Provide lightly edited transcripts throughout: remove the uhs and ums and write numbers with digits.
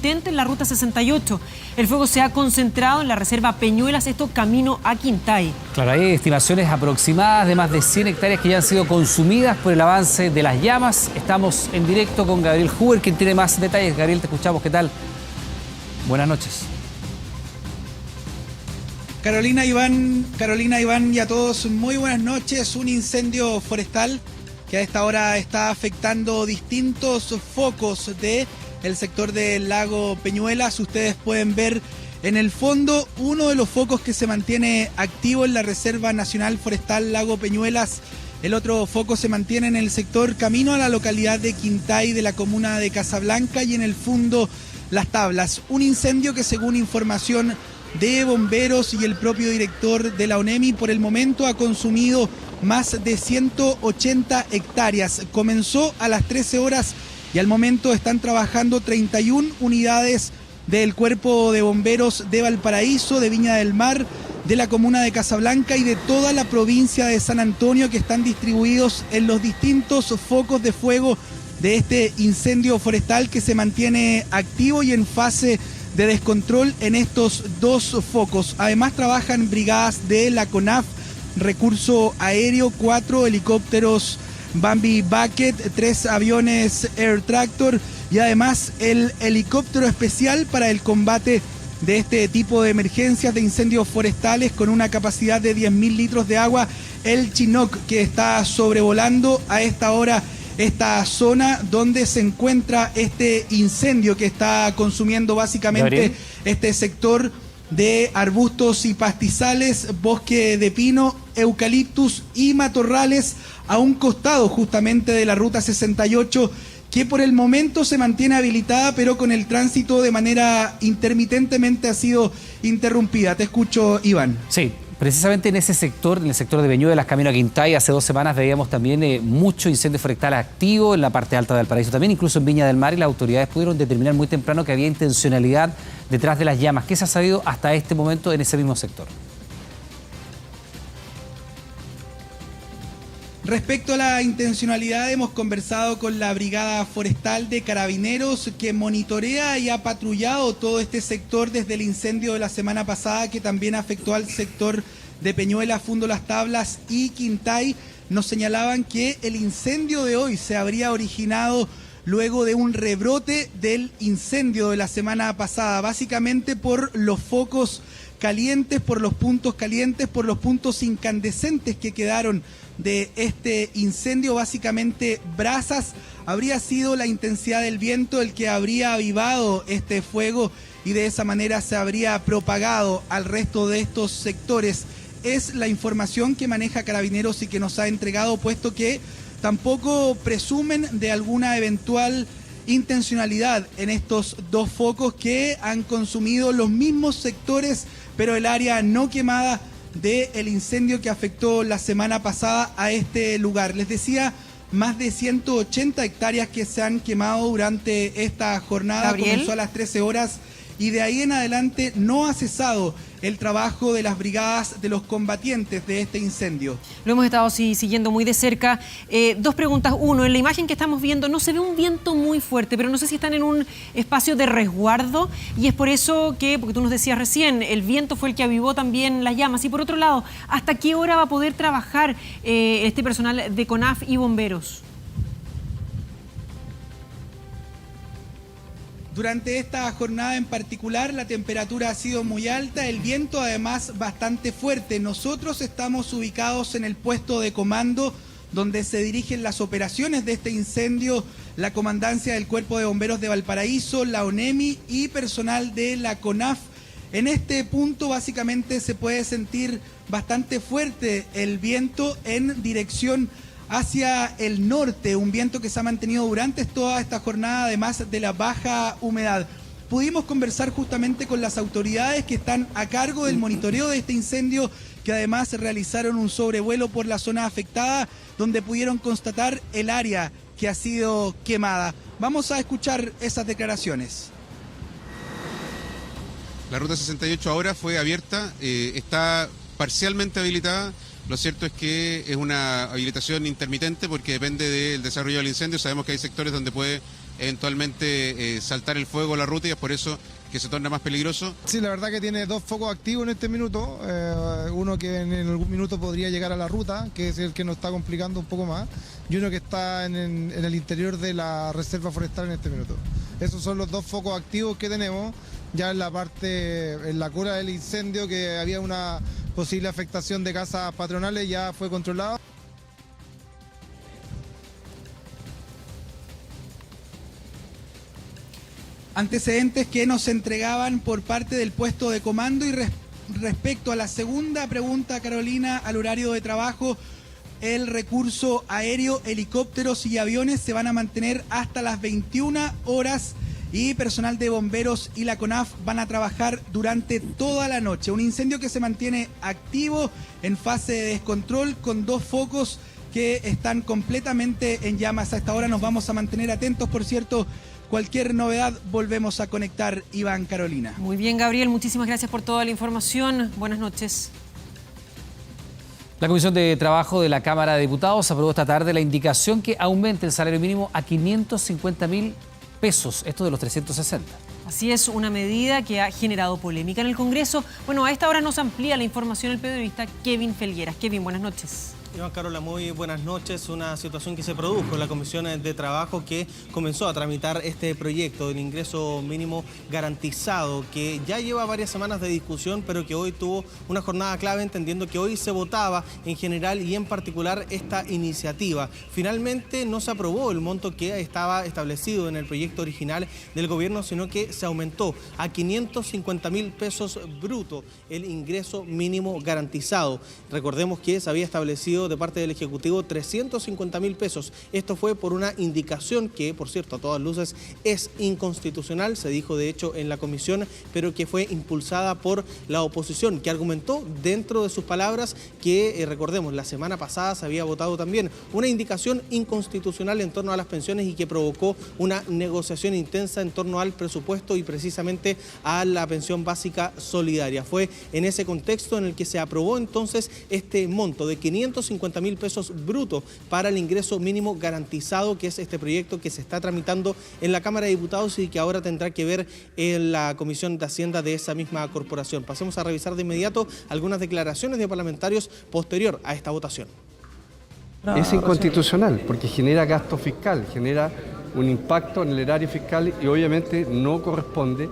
en la ruta 68. El fuego se ha concentrado en la reserva Peñuelas, esto camino a Quintay. Claro, hay estimaciones aproximadas de más de 100 hectáreas que ya han sido consumidas por el avance de las llamas. Estamos en directo con Gabriel Huber, quien tiene más detalles. Gabriel, te escuchamos. ¿Qué tal? Buenas noches. Carolina, Iván y a todos, muy buenas noches. Un incendio forestal que a esta hora está afectando distintos focos del sector del lago Peñuelas. Ustedes pueden ver en el fondo uno de los focos que se mantiene activo en la Reserva Nacional Forestal Lago Peñuelas. El otro foco se mantiene en el sector camino a la localidad de Quintay de la comuna de Casablanca y en el fondo Las Tablas. Un incendio que, según información de bomberos y el propio director de la ONEMI, por el momento ha consumido más de 180 hectáreas. Comenzó a las 13 horas y al momento están trabajando 31 unidades del Cuerpo de Bomberos de Valparaíso, de Viña del Mar, de la comuna de Casablanca y de toda la provincia de San Antonio, que están distribuidos en los distintos focos de fuego de este incendio forestal que se mantiene activo y en fase de descontrol en estos dos focos. Además trabajan brigadas de la CONAF, recurso aéreo, 4 helicópteros Bambi Bucket, 3 aviones Air Tractor y además el helicóptero especial para el combate de este tipo de emergencias de incendios forestales con una capacidad de 10.000 litros de agua, el Chinook, que está sobrevolando a esta hora esta zona donde se encuentra este incendio que está consumiendo básicamente Gabriel, este sector de arbustos y pastizales, bosque de pino, eucaliptus y matorrales a un costado justamente de la ruta 68, que por el momento se mantiene habilitada, pero con el tránsito de manera intermitentemente ha sido interrumpida. Te escucho, Iván. Sí. Precisamente en ese sector, en el sector de Peñuelas, camino a Quintay, hace 2 semanas veíamos también mucho incendio forestal activo en la parte alta de Valparaíso, también incluso en Viña del Mar, y las autoridades pudieron determinar muy temprano que había intencionalidad detrás de las llamas. ¿Qué se ha sabido hasta este momento en ese mismo sector? Respecto a la intencionalidad, hemos conversado con la Brigada Forestal de Carabineros, que monitorea y ha patrullado todo este sector desde el incendio de la semana pasada, que también afectó al sector de Peñuelas, Fundo Las Tablas y Quintay. Nos señalaban que el incendio de hoy se habría originado luego de un rebrote del incendio de la semana pasada, básicamente por los focos calientes, por los puntos calientes, por los puntos incandescentes que quedaron de este incendio, básicamente brasas. Habría sido la intensidad del viento el que habría avivado este fuego y de esa manera se habría propagado al resto de estos sectores. Es la información que maneja Carabineros y que nos ha entregado, puesto que tampoco presumen de alguna eventual intencionalidad en estos dos focos que han consumido los mismos sectores, pero el área no quemada del incendio que afectó la semana pasada a este lugar. Les decía, más de 180 hectáreas que se han quemado durante esta jornada. Gabriel. Comenzó a las 13 horas y de ahí en adelante no ha cesado el trabajo de las brigadas de los combatientes de este incendio. Lo hemos estado siguiendo muy de cerca. 2 preguntas. Uno, en la imagen que estamos viendo no se ve un viento muy fuerte, pero no sé si están en un espacio de resguardo y es por eso que, porque tú nos decías recién, el viento fue el que avivó también las llamas. Y por otro lado, ¿hasta qué hora va a poder trabajar este personal de CONAF y bomberos? Durante esta jornada en particular la temperatura ha sido muy alta, el viento además bastante fuerte. Nosotros estamos ubicados en el puesto de comando donde se dirigen las operaciones de este incendio, la comandancia del Cuerpo de Bomberos de Valparaíso, la ONEMI y personal de la CONAF. En este punto básicamente se puede sentir bastante fuerte el viento en dirección hacia el norte, un viento que se ha mantenido durante toda esta jornada, además de la baja humedad. Pudimos conversar justamente con las autoridades que están a cargo del monitoreo de este incendio, que además realizaron un sobrevuelo por la zona afectada, donde pudieron constatar el área que ha sido quemada. Vamos a escuchar esas declaraciones. La ruta 68 ahora fue abierta, está parcialmente habilitada. Lo cierto es que es una habilitación intermitente porque depende del desarrollo del incendio. Sabemos que hay sectores donde puede eventualmente saltar el fuego o la ruta, y es por eso que se torna más peligroso. Sí, la verdad que tiene 2 focos activos en este minuto, uno que en algún minuto podría llegar a la ruta, que es el que nos está complicando un poco más, y uno que está en el interior de la reserva forestal en este minuto. Esos son los 2 focos activos que tenemos. Ya en la cola del incendio, que había una posible afectación de casas patronales, ya fue controlado. Antecedentes que nos entregaban por parte del puesto de comando. Y respecto a la segunda pregunta, Carolina, al horario de trabajo, el recurso aéreo, helicópteros y aviones se van a mantener hasta las 21 horas y personal de bomberos y la CONAF van a trabajar durante toda la noche. Un incendio que se mantiene activo en fase de descontrol con 2 focos que están completamente en llamas. A esta hora nos vamos a mantener atentos, por cierto. Cualquier novedad volvemos a conectar, Iván, Carolina. Muy bien, Gabriel, muchísimas gracias por toda la información. Buenas noches. La Comisión de Trabajo de la Cámara de Diputados aprobó esta tarde la indicación que aumente el salario mínimo a 550.000 pesos, esto de los 360. Así es, una medida que ha generado polémica en el Congreso. Bueno, a esta hora nos amplía la información el periodista Kevin Felgueras. Kevin, buenas noches. Iván, Carola, muy buenas noches. Una situación que se produjo en la Comisión de Trabajo, que comenzó a tramitar este proyecto del ingreso mínimo garantizado, que ya lleva varias semanas de discusión, pero que hoy tuvo una jornada clave, entendiendo que hoy se votaba en general y en particular esta iniciativa. Finalmente no se aprobó el monto que estaba establecido en el proyecto original del gobierno, sino que se aumentó a 550.000 pesos brutos el ingreso mínimo garantizado. Recordemos que se había establecido de parte del Ejecutivo 350.000 pesos. Esto fue por una indicación que, por cierto, a todas luces es inconstitucional, se dijo de hecho en la comisión, pero que fue impulsada por la oposición, que argumentó dentro de sus palabras que, recordemos, la semana pasada se había votado también una indicación inconstitucional en torno a las pensiones y que provocó una negociación intensa en torno al presupuesto y precisamente a la pensión básica solidaria. Fue en ese contexto en el que se aprobó entonces este monto de 550.000 pesos brutos para el ingreso mínimo garantizado, que es este proyecto que se está tramitando en la Cámara de Diputados y que ahora tendrá que ver en la Comisión de Hacienda de esa misma corporación. Pasemos a revisar de inmediato algunas declaraciones de parlamentarios posterior a esta votación. Es inconstitucional porque genera gasto fiscal, genera un impacto en el erario fiscal y obviamente no corresponde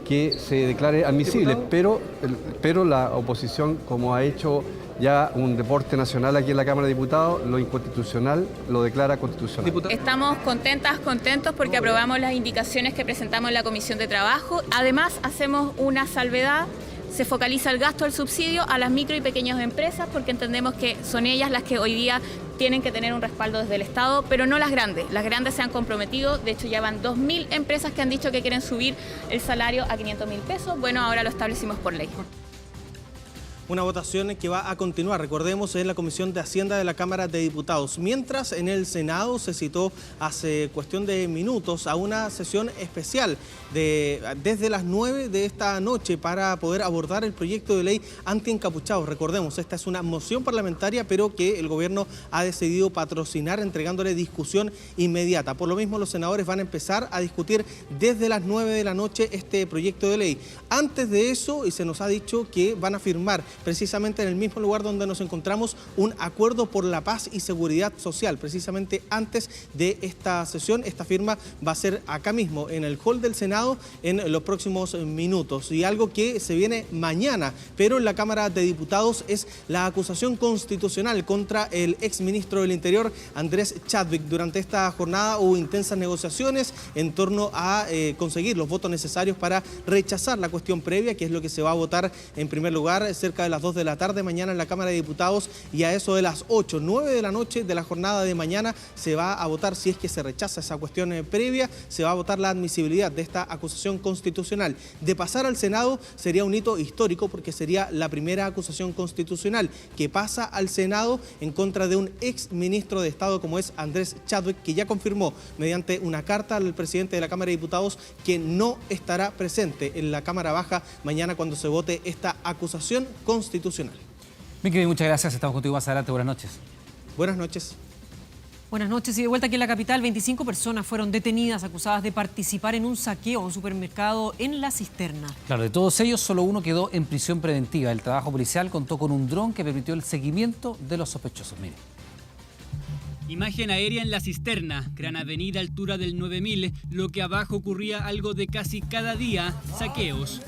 que se declare admisible, pero la oposición, como ha hecho ya un deporte nacional aquí en la Cámara de Diputados, lo inconstitucional lo declara constitucional. Estamos contentos porque aprobamos las indicaciones que presentamos en la Comisión de Trabajo. Además, hacemos una salvedad. Se focaliza el gasto del subsidio a las micro y pequeñas empresas porque entendemos que son ellas las que hoy día tienen que tener un respaldo desde el Estado, pero no las grandes. Las grandes se han comprometido, de hecho ya van 2.000 empresas que han dicho que quieren subir el salario a 500.000 pesos. Bueno, ahora lo establecimos por ley. Una votación que va a continuar, recordemos, en la Comisión de Hacienda de la Cámara de Diputados. Mientras en el Senado se citó hace cuestión de minutos a una sesión especial desde las 9 de esta noche para poder abordar el proyecto de ley anti-encapuchados. Recordemos, esta es una moción parlamentaria, pero que el gobierno ha decidido patrocinar entregándole discusión inmediata. Por lo mismo, los senadores van a empezar a discutir desde las 9 de la noche este proyecto de ley. Antes de eso, y se nos ha dicho que van a firmar precisamente en el mismo lugar donde nos encontramos un acuerdo por la paz y seguridad social. Precisamente antes de esta sesión, esta firma va a ser acá mismo, en el hall del Senado, en los próximos minutos. Y algo que se viene mañana, pero en la Cámara de Diputados, es la acusación constitucional contra el exministro del Interior, Andrés Chadwick. Durante esta jornada hubo intensas negociaciones en torno a conseguir los votos necesarios para rechazar la cuestión previa, que es lo que se va a votar en primer lugar cerca de las 2 de la tarde mañana en la Cámara de Diputados, y a eso de las 8, 9 de la noche de la jornada de mañana se va a votar, si es que se rechaza esa cuestión previa, se va a votar la admisibilidad de esta acusación constitucional. De pasar al Senado sería un hito histórico porque sería la primera acusación constitucional que pasa al Senado en contra de un ex ministro de Estado como es Andrés Chadwick, que ya confirmó mediante una carta al presidente de la Cámara de Diputados que no estará presente en la Cámara Baja mañana cuando se vote esta acusación constitucional. Miki, muchas gracias. Estamos contigo más adelante. Buenas noches. Buenas noches. Buenas noches y de vuelta aquí en la capital. 25 personas fueron detenidas acusadas de participar en un saqueo a un supermercado en La Cisterna. Claro, de todos ellos, solo uno quedó en prisión preventiva. El trabajo policial contó con un dron que permitió el seguimiento de los sospechosos. Mire. Imagen aérea en La Cisterna, gran avenida, altura del 9000, lo que abajo ocurría algo de casi cada día, saqueos.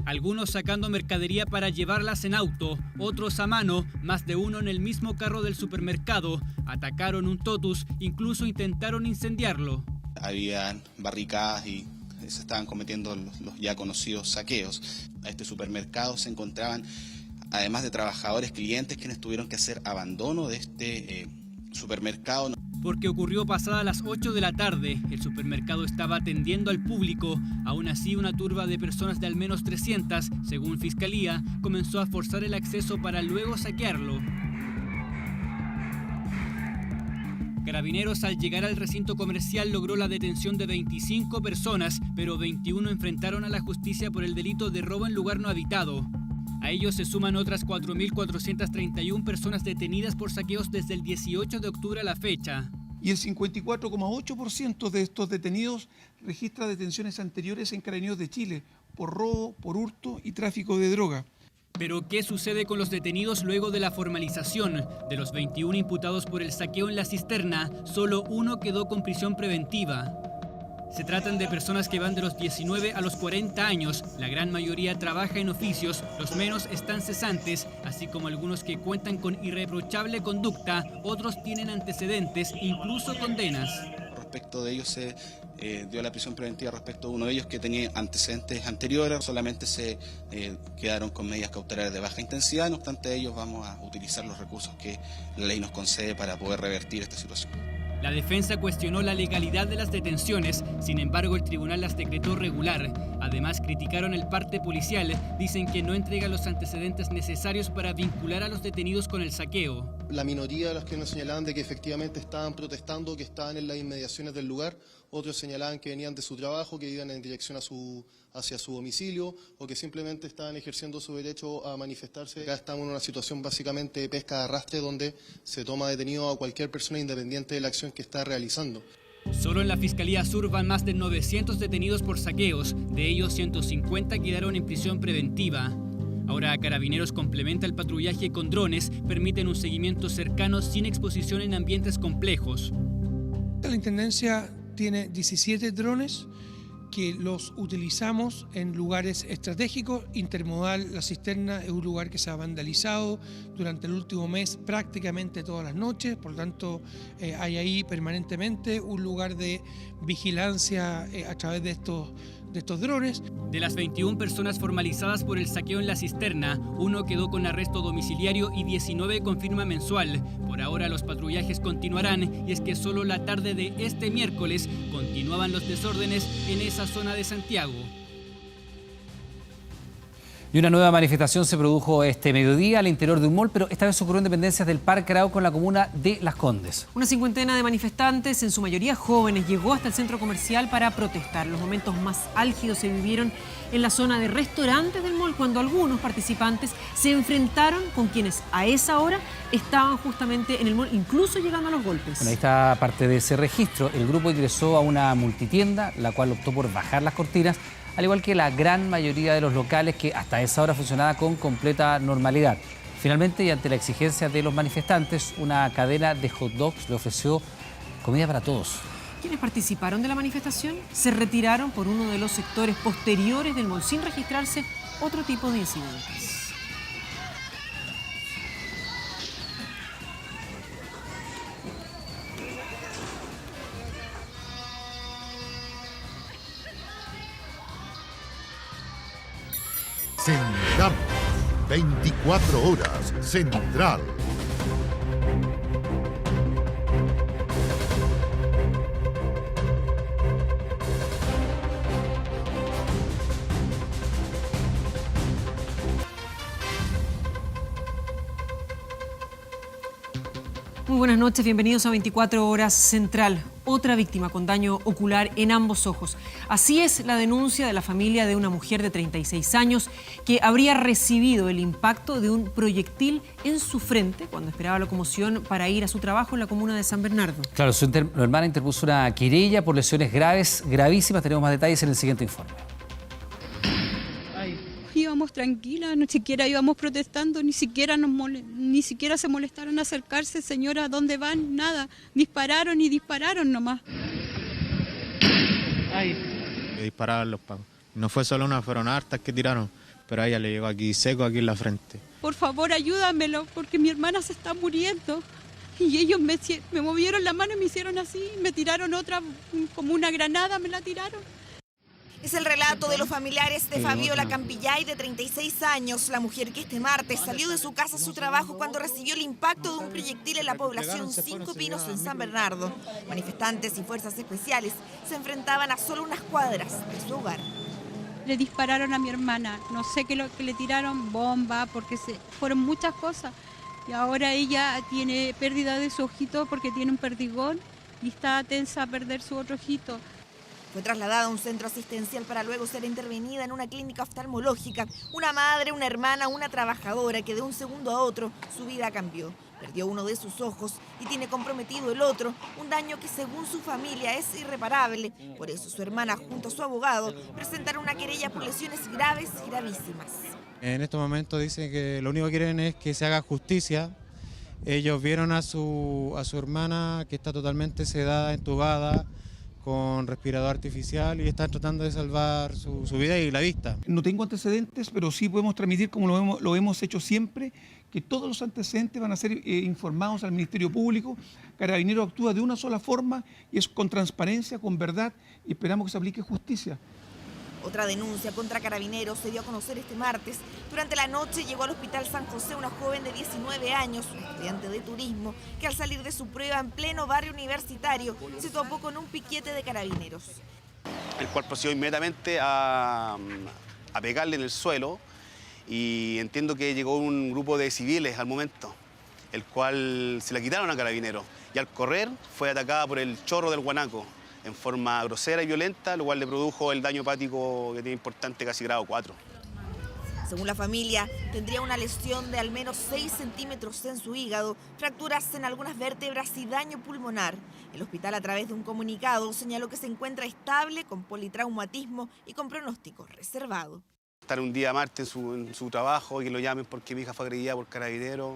Algunos sacando mercadería para llevarlas en auto, otros a mano, más de uno en el mismo carro del supermercado. Atacaron un totus, incluso intentaron incendiarlo. Habían barricadas y se estaban cometiendo los ya conocidos saqueos. A este supermercado se encontraban, además de trabajadores, clientes quienes tuvieron que hacer abandono de este supermercado. Porque ocurrió pasada las 8 de la tarde. El supermercado estaba atendiendo al público. Aún así, una turba de personas de al menos 300, según Fiscalía, comenzó a forzar el acceso para luego saquearlo. Carabineros, al llegar al recinto comercial, logró la detención de 25 personas, pero 21 enfrentaron a la justicia por el delito de robo en lugar no habitado. A ellos se suman otras 4.431 personas detenidas por saqueos desde el 18 de octubre a la fecha. Y el 54,8% de estos detenidos registra detenciones anteriores en Carabineros de Chile por robo, por hurto y tráfico de droga. Pero, ¿qué sucede con los detenidos luego de la formalización? De los 21 imputados por el saqueo en La Cisterna, solo uno quedó con prisión preventiva. Se tratan de personas que van de los 19 a los 40 años. La gran mayoría trabaja en oficios, los menos están cesantes, así como algunos que cuentan con irreprochable conducta, otros tienen antecedentes, incluso condenas. Respecto de ellos se dio la prisión preventiva respecto a uno de ellos que tenía antecedentes anteriores. Solamente se quedaron con medidas cautelares de baja intensidad. No obstante, ellos vamos a utilizar los recursos que la ley nos concede para poder revertir esta situación. La defensa cuestionó la legalidad de las detenciones, sin embargo el tribunal las decretó regular. Además criticaron el parte policial, dicen que no entrega los antecedentes necesarios para vincular a los detenidos con el saqueo. La minoría de los que nos señalaban de que efectivamente estaban protestando, que estaban en las inmediaciones del lugar, otros señalaban que venían de su trabajo, que iban en dirección hacia su domicilio o que simplemente estaban ejerciendo su derecho a manifestarse. Acá estamos en una situación básicamente de pesca de arrastre donde se toma detenido a cualquier persona independiente de la acción que está realizando. Solo en la Fiscalía Sur van más de 900 detenidos por saqueos, de ellos 150 quedaron en prisión preventiva. Ahora Carabineros complementa el patrullaje con drones, permiten un seguimiento cercano sin exposición en ambientes complejos. La Intendencia tiene 17 drones que los utilizamos en lugares estratégicos. Intermodal La Cisterna es un lugar que se ha vandalizado durante el último mes prácticamente todas las noches, por lo tanto hay ahí permanentemente un lugar de vigilancia a través de estos drones. De las 21 personas formalizadas por el saqueo en La Cisterna, uno quedó con arresto domiciliario y 19 con firma mensual. Por ahora los patrullajes continuarán y es que solo la tarde de este miércoles continuaban los desórdenes en esa zona de Santiago. Y una nueva manifestación se produjo este mediodía al interior de un mall, pero esta vez ocurrió en dependencias del Parque Arauco en la comuna de Las Condes. Una cincuentena de manifestantes, en su mayoría jóvenes, llegó hasta el centro comercial para protestar. Los momentos más álgidos se vivieron en la zona de restaurantes del mall, cuando algunos participantes se enfrentaron con quienes a esa hora estaban justamente en el mall, incluso llegando a los golpes. Bueno, ahí está parte de ese registro. El grupo ingresó a una multitienda, la cual optó por bajar las cortinas, al igual que la gran mayoría de los locales que hasta esa hora funcionaba con completa normalidad. Finalmente, y ante la exigencia de los manifestantes, una cadena de hot dogs le ofreció comida para todos. Quienes participaron de la manifestación se retiraron por uno de los sectores posteriores del mall sin registrarse otro tipo de incidentes. Central, 24 horas, Central. Muy buenas noches, bienvenidos a 24 horas Central. otra víctima con daño ocular en ambos ojos. Así es la denuncia de la familia de una mujer de 36 años que habría recibido el impacto de un proyectil en su frente cuando esperaba locomoción para ir a su trabajo en la comuna de San Bernardo. Claro, su hermana interpuso una querella por lesiones graves, gravísimas. Tenemos más detalles en el siguiente informe. Íbamos tranquilas, ni siquiera íbamos protestando, ni siquiera se molestaron a acercarse. Señora, ¿dónde van? Nada, dispararon nomás. Le dispararon los pagos. No fue solo una, fueron hartas que tiraron, pero a ella le llegó aquí seco, aquí en la frente. Por favor, ayúdamelo, porque mi hermana se está muriendo. Y ellos me movieron la mano y me hicieron así, me tiraron otra, como una granada, me la tiraron. Es el relato de los familiares de Fabiola Campillay, de 36 años, la mujer que este martes salió de su casa a su trabajo cuando recibió el impacto de un proyectil en la población Cinco Pinos en San Bernardo. Manifestantes y fuerzas especiales se enfrentaban a solo unas cuadras de su hogar. Le dispararon a mi hermana, no sé qué lo que le tiraron, bomba, porque fueron muchas cosas. Y ahora ella tiene pérdida de su ojito porque tiene un perdigón y está tensa a perder su otro ojito. Fue trasladada a un centro asistencial para luego ser intervenida en una clínica oftalmológica. Una madre, una hermana, una trabajadora que de un segundo a otro su vida cambió. Perdió uno de sus ojos y tiene comprometido el otro, un daño que según su familia es irreparable. Por eso su hermana junto a su abogado presentaron una querella por lesiones graves y gravísimas. En estos momentos dicen que lo único que quieren es que se haga justicia. Ellos vieron a su hermana que está totalmente sedada, entubada, con respirador artificial y están tratando de salvar su vida y la vista. No tengo antecedentes, pero sí podemos transmitir, como lo hemos hecho siempre, que todos los antecedentes van a ser informados al Ministerio Público. Carabineros actúa de una sola forma y es con transparencia, con verdad, y esperamos que se aplique justicia. Otra denuncia contra Carabineros se dio a conocer este martes. Durante la noche llegó al Hospital San José una joven de 19 años, estudiante de turismo, que al salir de su prueba en pleno barrio universitario se topó con un piquete de Carabineros. El cual procedió inmediatamente a pegarle en el suelo y entiendo que llegó un grupo de civiles al momento, el cual se la quitaron a Carabineros y al correr fue atacada por el chorro del guanaco en forma grosera y violenta, lo cual le produjo el daño hepático que tiene importante, casi grado 4. Según la familia, tendría una lesión de al menos 6 centímetros en su hígado, fracturas en algunas vértebras y daño pulmonar. El hospital, a través de un comunicado, señaló que se encuentra estable, con politraumatismo y con pronóstico reservado. Estar un día martes en su trabajo y que lo llamen porque mi hija fue agredida por Carabineros,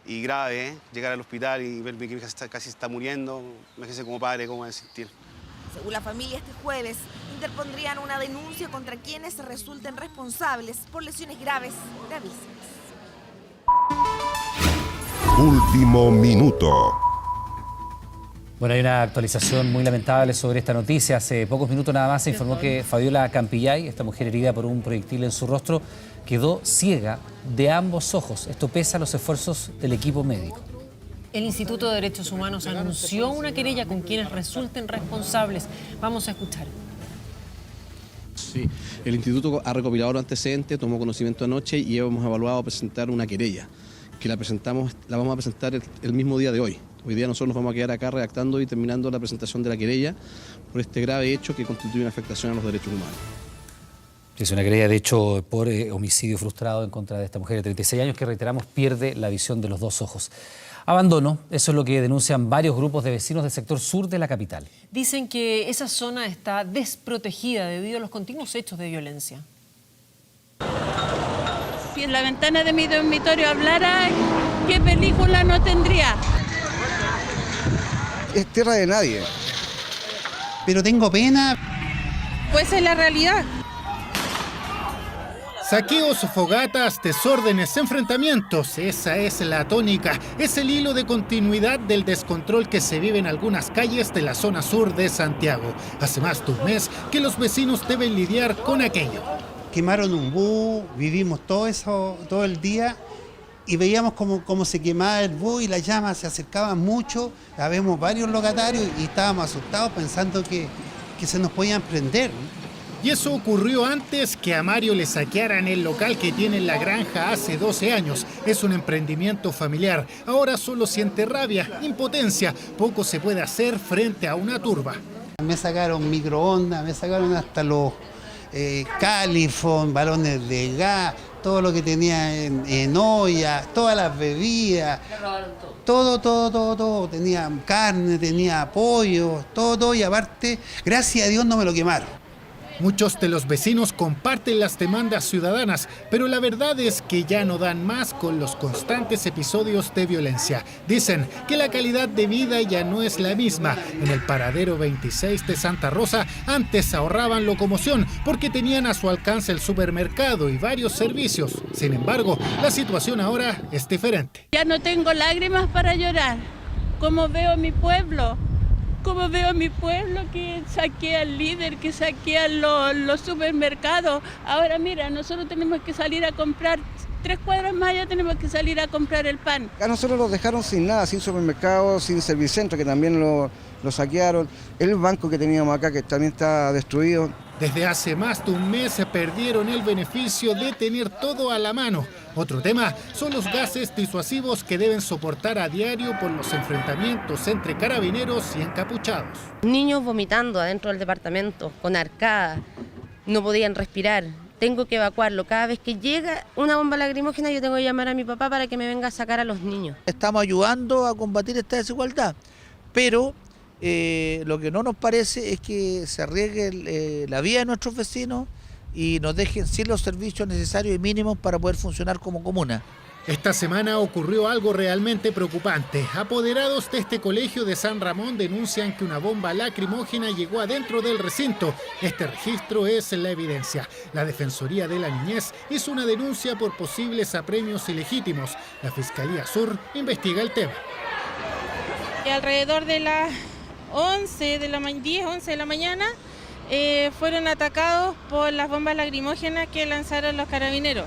y grave, ¿eh? Llegar al hospital y ver que mi hija casi está muriendo, imagínese como padre cómo va a sentir. Según la familia, este jueves interpondrían una denuncia contra quienes resulten responsables por lesiones graves, gravísimas. Último minuto. Bueno, hay una actualización muy lamentable sobre esta noticia. Hace pocos minutos nada más se informó que Fabiola Campillay, esta mujer herida por un proyectil en su rostro, quedó ciega de ambos ojos. Esto pese a los esfuerzos del equipo médico. El Instituto de Derechos Humanos anunció una querella con quienes resulten responsables. Vamos a escuchar. Sí, el instituto ha recopilado los antecedentes, tomó conocimiento anoche y hemos evaluado presentar una querella, que la vamos a presentar el mismo día de hoy. Hoy día nosotros nos vamos a quedar acá redactando y terminando la presentación de la querella por este grave hecho que constituye una afectación a los derechos humanos. Es una querella, de hecho, por homicidio frustrado en contra de esta mujer de 36 años que, reiteramos, pierde la visión de los dos ojos. Abandono, eso es lo que denuncian varios grupos de vecinos del sector sur de la capital. Dicen que esa zona está desprotegida debido a los continuos hechos de violencia. Si en la ventana de mi dormitorio hablara, ¿qué película no tendría? Es tierra de nadie. Pero tengo pena. Pues es la realidad. Saqueos, fogatas, desórdenes, enfrentamientos, esa es la tónica, es el hilo de continuidad del descontrol que se vive en algunas calles de la zona sur de Santiago. Hace más de un mes que los vecinos deben lidiar con aquello. Quemaron un bus, vivimos todo eso, todo el día, y veíamos cómo se quemaba el bus y las llamas se acercaban mucho. Habíamos varios locatarios y estábamos asustados pensando que se nos podían prender. Y eso ocurrió antes que a Mario le saquearan el local que tiene en la granja hace 12 años. Es un emprendimiento familiar. Ahora solo siente rabia, impotencia. Poco se puede hacer frente a una turba. Me sacaron microondas, me sacaron hasta los califón, balones de gas, todo lo que tenía en olla, todas las bebidas, todo. Tenía carne, tenía pollo, todo, y aparte, gracias a Dios no me lo quemaron. Muchos de los vecinos comparten las demandas ciudadanas, pero la verdad es que ya no dan más con los constantes episodios de violencia. Dicen que la calidad de vida ya no es la misma. En el paradero 26 de Santa Rosa antes ahorraban locomoción porque tenían a su alcance el supermercado y varios servicios. Sin embargo, la situación ahora es diferente. Ya no tengo lágrimas para llorar. ¿Cómo veo mi pueblo? Como veo a mi pueblo que saquea al líder, que saquea los supermercados. Ahora mira, nosotros tenemos que salir a comprar, 3 cuadras más allá tenemos que salir a comprar el pan. A nosotros los dejaron sin nada, sin supermercados, sin servicentro, que también lo saquearon. El banco que teníamos acá, que también está destruido. Desde hace más de un mes se perdieron el beneficio de tener todo a la mano. Otro tema son los gases disuasivos que deben soportar a diario por los enfrentamientos entre carabineros y encapuchados. Niños vomitando adentro del departamento, con arcadas, no podían respirar. Tengo que evacuarlo. Cada vez que llega una bomba lacrimógena yo tengo que llamar a mi papá para que me venga a sacar a los niños. Estamos ayudando a combatir esta desigualdad, pero lo que no nos parece es que se arriesgue la vida de nuestros vecinos y nos dejen sin los servicios necesarios y mínimos para poder funcionar como comuna. Esta semana ocurrió algo realmente preocupante. Apoderados de este colegio de San Ramón denuncian que una bomba lacrimógena llegó adentro del recinto. Este registro es la evidencia. La Defensoría de la Niñez hizo una denuncia por posibles apremios ilegítimos. La Fiscalía Sur investiga el tema. Y alrededor de las 11 de la mañana fueron atacados por las bombas lacrimógenas que lanzaron los carabineros.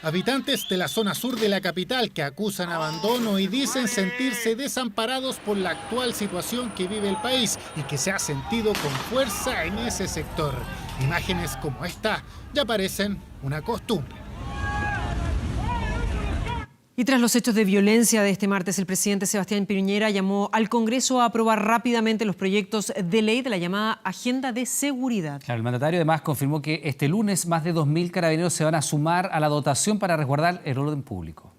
Habitantes de la zona sur de la capital que acusan abandono y dicen sentirse desamparados por la actual situación que vive el país y que se ha sentido con fuerza en ese sector. Imágenes como esta ya parecen una costumbre. Y tras los hechos de violencia de este martes, el presidente Sebastián Piñera llamó al Congreso a aprobar rápidamente los proyectos de ley de la llamada Agenda de Seguridad. Claro, el mandatario además confirmó que este lunes más de 2.000 carabineros se van a sumar a la dotación para resguardar el orden público.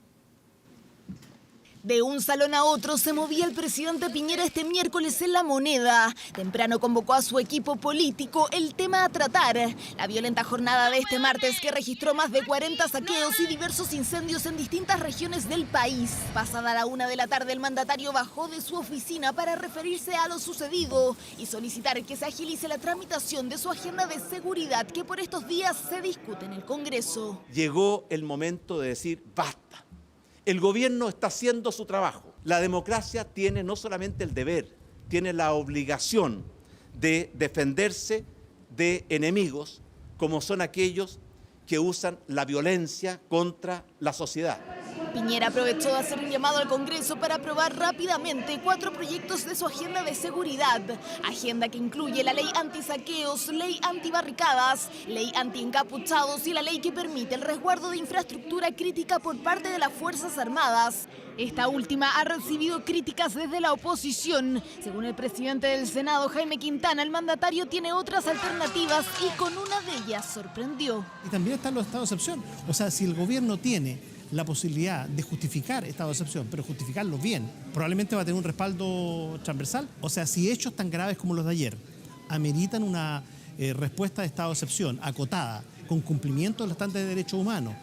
De un salón a otro se movía el presidente Piñera este miércoles en La Moneda. Temprano convocó a su equipo político el tema a tratar. La violenta jornada de este martes que registró más de 40 saqueos y diversos incendios en distintas regiones del país. Pasada la 1 de la tarde, el mandatario bajó de su oficina para referirse a lo sucedido y solicitar que se agilice la tramitación de su agenda de seguridad que por estos días se discute en el Congreso. Llegó el momento de decir basta. El gobierno está haciendo su trabajo. La democracia tiene no solamente el deber, tiene la obligación de defenderse de enemigos como son aquellos que usan la violencia contra la sociedad. Piñera aprovechó de hacer un llamado al Congreso para aprobar rápidamente 4 proyectos de su agenda de seguridad. Agenda que incluye la ley antisaqueos, ley antibarricadas, ley antiencapuchados y la ley que permite el resguardo de infraestructura crítica por parte de las Fuerzas Armadas. Esta última ha recibido críticas desde la oposición. Según el presidente del Senado, Jaime Quintana, el mandatario tiene otras alternativas y con una de ellas sorprendió. Y también están los estados de excepción. O sea, si el gobierno tiene la posibilidad de justificar estado de excepción, pero justificarlo bien, probablemente va a tener un respaldo transversal. O sea, si hechos tan graves como los de ayer ameritan una respuesta de estado de excepción acotada, con cumplimiento de los estándares de derechos humanos,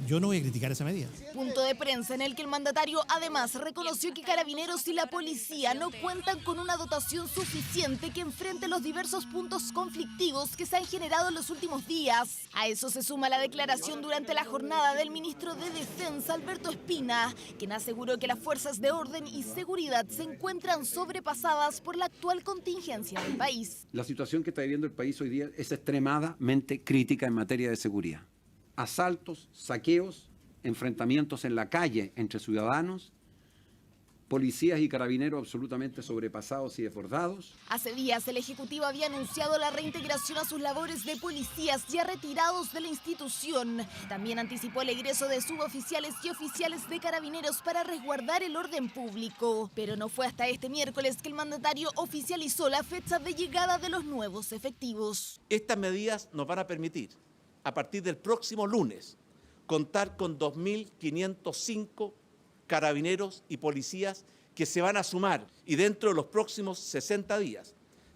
yo no voy a criticar esa medida. Punto de prensa en el que el mandatario además reconoció que Carabineros y la policía no cuentan con una dotación suficiente que enfrente los diversos puntos conflictivos que se han generado en los últimos días. A eso se suma la declaración durante la jornada del ministro de Defensa, Alberto Espina, quien aseguró que las fuerzas de orden y seguridad se encuentran sobrepasadas por la actual contingencia del país. La situación que está viviendo el país hoy día es extremadamente crítica en materia de seguridad. Asaltos, saqueos, enfrentamientos en la calle entre ciudadanos policías y carabineros absolutamente sobrepasados y desbordados. Hace días el Ejecutivo había anunciado la reintegración a sus labores de policías ya retirados de la institución. También anticipó el egreso de suboficiales y oficiales de carabineros para resguardar el orden público. Pero no fue hasta este miércoles que el mandatario oficializó la fecha de llegada de los nuevos efectivos. Estas medidas nos van a permitir, a partir del próximo lunes, contar con 2.505 carabineros y policías que se van a sumar, y dentro de los próximos 60 días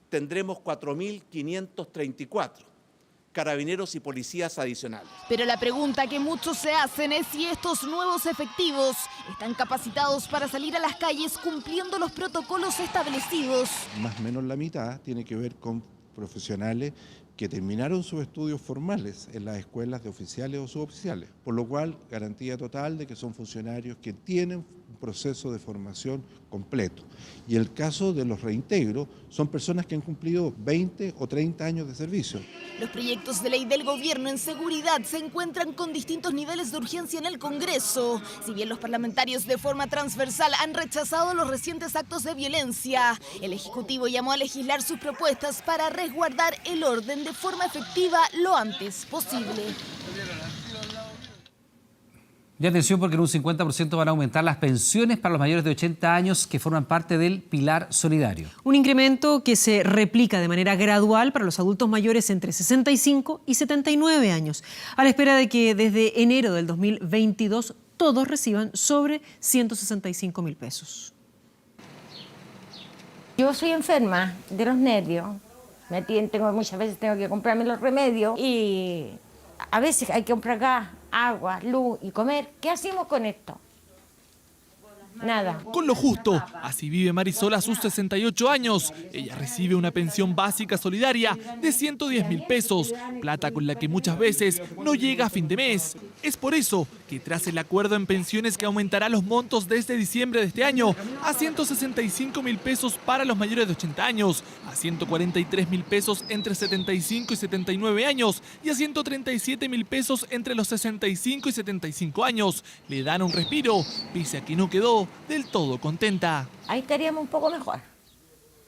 tendremos 4.534 carabineros y policías adicionales. Pero la pregunta que muchos se hacen es si estos nuevos efectivos están capacitados para salir a las calles cumpliendo los protocolos establecidos. Más o menos la mitad tiene que ver con profesionales que terminaron sus estudios formales en las escuelas de oficiales o suboficiales, por lo cual garantía total de que son funcionarios que tienen un proceso de formación completo. Y el caso de los reintegros son personas que han cumplido 20 o 30 años de servicio. Los proyectos de ley del gobierno en seguridad se encuentran con distintos niveles de urgencia en el Congreso. Si bien los parlamentarios de forma transversal han rechazado los recientes actos de violencia, el Ejecutivo llamó a legislar sus propuestas para resguardar el orden de forma efectiva lo antes posible. Y atención, porque en un 50% van a aumentar las pensiones para los mayores de 80 años que forman parte del Pilar Solidario. Un incremento que se replica de manera gradual para los adultos mayores entre 65 y 79 años, a la espera de que desde enero del 2022 todos reciban sobre 165.000 pesos. Yo soy enferma de los nervios. Muchas veces tengo que comprarme los remedios y a veces hay que comprar gas, agua, luz y comer. ¿Qué hacemos con esto? Nada. Con lo justo, así vive Marisol a sus 68 años. Ella recibe una pensión básica solidaria de 110.000 pesos, plata con la que muchas veces no llega a fin de mes. Es por eso que tras el acuerdo en pensiones que aumentará los montos desde diciembre de este año a 165.000 pesos para los mayores de 80 años, a 143.000 pesos entre 75 y 79 años y a 137.000 pesos entre los 65 y 75 años, le dan un respiro, pese a que no quedó del todo contenta. Ahí estaríamos un poco mejor,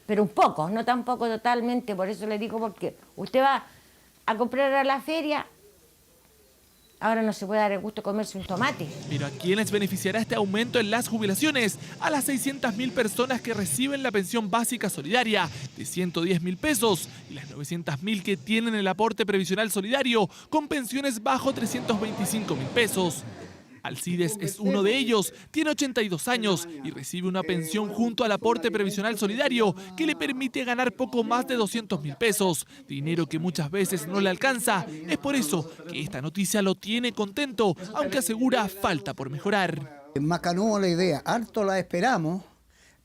pero un poco, no tampoco totalmente. Por eso le digo, porque usted va a comprar a la feria, ahora no se puede dar el gusto de comerse un tomate. Pero ¿a quiénes beneficiará este aumento en las jubilaciones? A las 600.000 personas que reciben la pensión básica solidaria de 110.000 pesos y las 900.000 que tienen el aporte previsional solidario con pensiones bajo 325.000 pesos. Alcides es uno de ellos, tiene 82 años y recibe una pensión junto al aporte previsional solidario que le permite ganar poco más de 200.000 pesos, dinero que muchas veces no le alcanza. Es por eso que esta noticia lo tiene contento, aunque asegura falta por mejorar. Es macanudo la idea, harto la esperamos,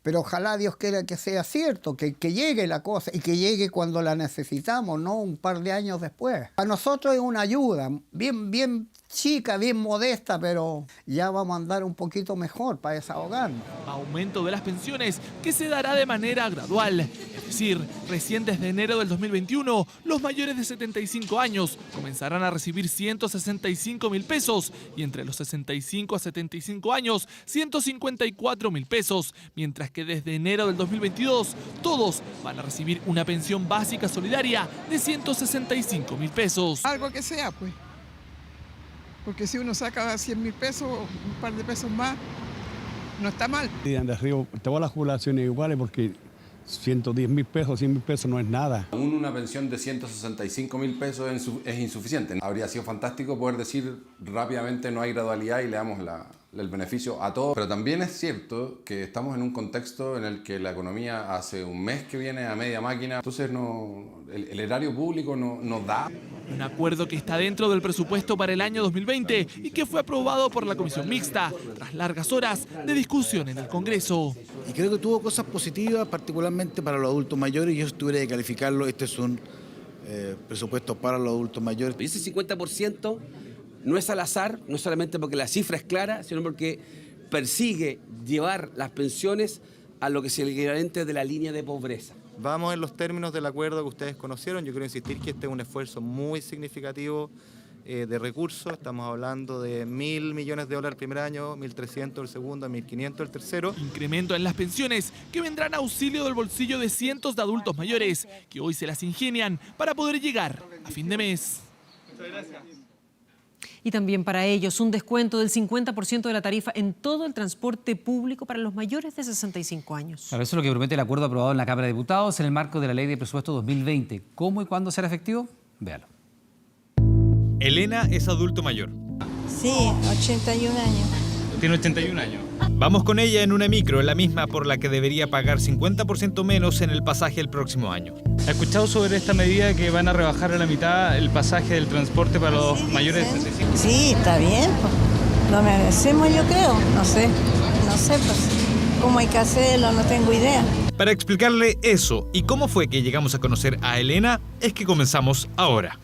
pero ojalá Dios quiera que sea cierto, que llegue la cosa y que llegue cuando la necesitamos, no un par de años después. Para nosotros es una ayuda, bien chica, bien modesta, pero ya vamos a andar un poquito mejor para desahogarnos. Aumento de las pensiones que se dará de manera gradual. Es decir, recién desde enero del 2021, los mayores de 75 años comenzarán a recibir 165.000 pesos y entre los 65 a 75 años, 154.000 pesos, mientras que desde enero del 2022, todos van a recibir una pensión básica solidaria de 165.000 pesos. Algo que sea, pues. Porque si uno saca 100.000 pesos, un par de pesos más, no está mal. De arriba, todas las jubilaciones iguales porque 110.000 pesos, 100.000 pesos no es nada. Aún una pensión de 165.000 pesos es insuficiente. Habría sido fantástico poder decir rápidamente no hay gradualidad y le damos el beneficio a todos. Pero también es cierto que estamos en un contexto en el que la economía hace un mes que viene a media máquina. Entonces el erario público no da. Un acuerdo que está dentro del presupuesto para el año 2020 y que fue aprobado por la Comisión Mixta tras largas horas de discusión en el Congreso. Y creo que tuvo cosas positivas, particularmente para los adultos mayores, y yo si tuviera que calificarlo, este es un presupuesto para los adultos mayores. Y ese 50% no es al azar, no solamente porque la cifra es clara, sino porque persigue llevar las pensiones a lo que es el equivalente de la línea de pobreza. Vamos en los términos del acuerdo que ustedes conocieron. Yo quiero insistir que este es un esfuerzo muy significativo de recursos. Estamos hablando de $1.000 millones el primer año, 1.300 el segundo, 1.500 el tercero. Incremento en las pensiones que vendrán a auxilio del bolsillo de cientos de adultos mayores que hoy se las ingenian para poder llegar a fin de mes. Muchas gracias. Y también para ellos un descuento del 50% de la tarifa en todo el transporte público para los mayores de 65 años. Claro, eso es lo que promete el acuerdo aprobado en la Cámara de Diputados en el marco de la Ley de Presupuesto 2020. ¿Cómo y cuándo será efectivo? Véalo. Elena es adulto mayor. Sí, 81 años. Tiene 81 años. Vamos con ella en una micro, la misma por la que debería pagar 50% menos en el pasaje el próximo año. ¿Ha escuchado sobre esta medida que van a rebajar a la mitad el pasaje del transporte para los mayores de 65? Sí, está bien. Pues. Lo merecemos, yo creo. No sé, pues cómo hay que hacerlo, no tengo idea. Para explicarle eso y cómo fue que llegamos a conocer a Elena, es que comenzamos ahora.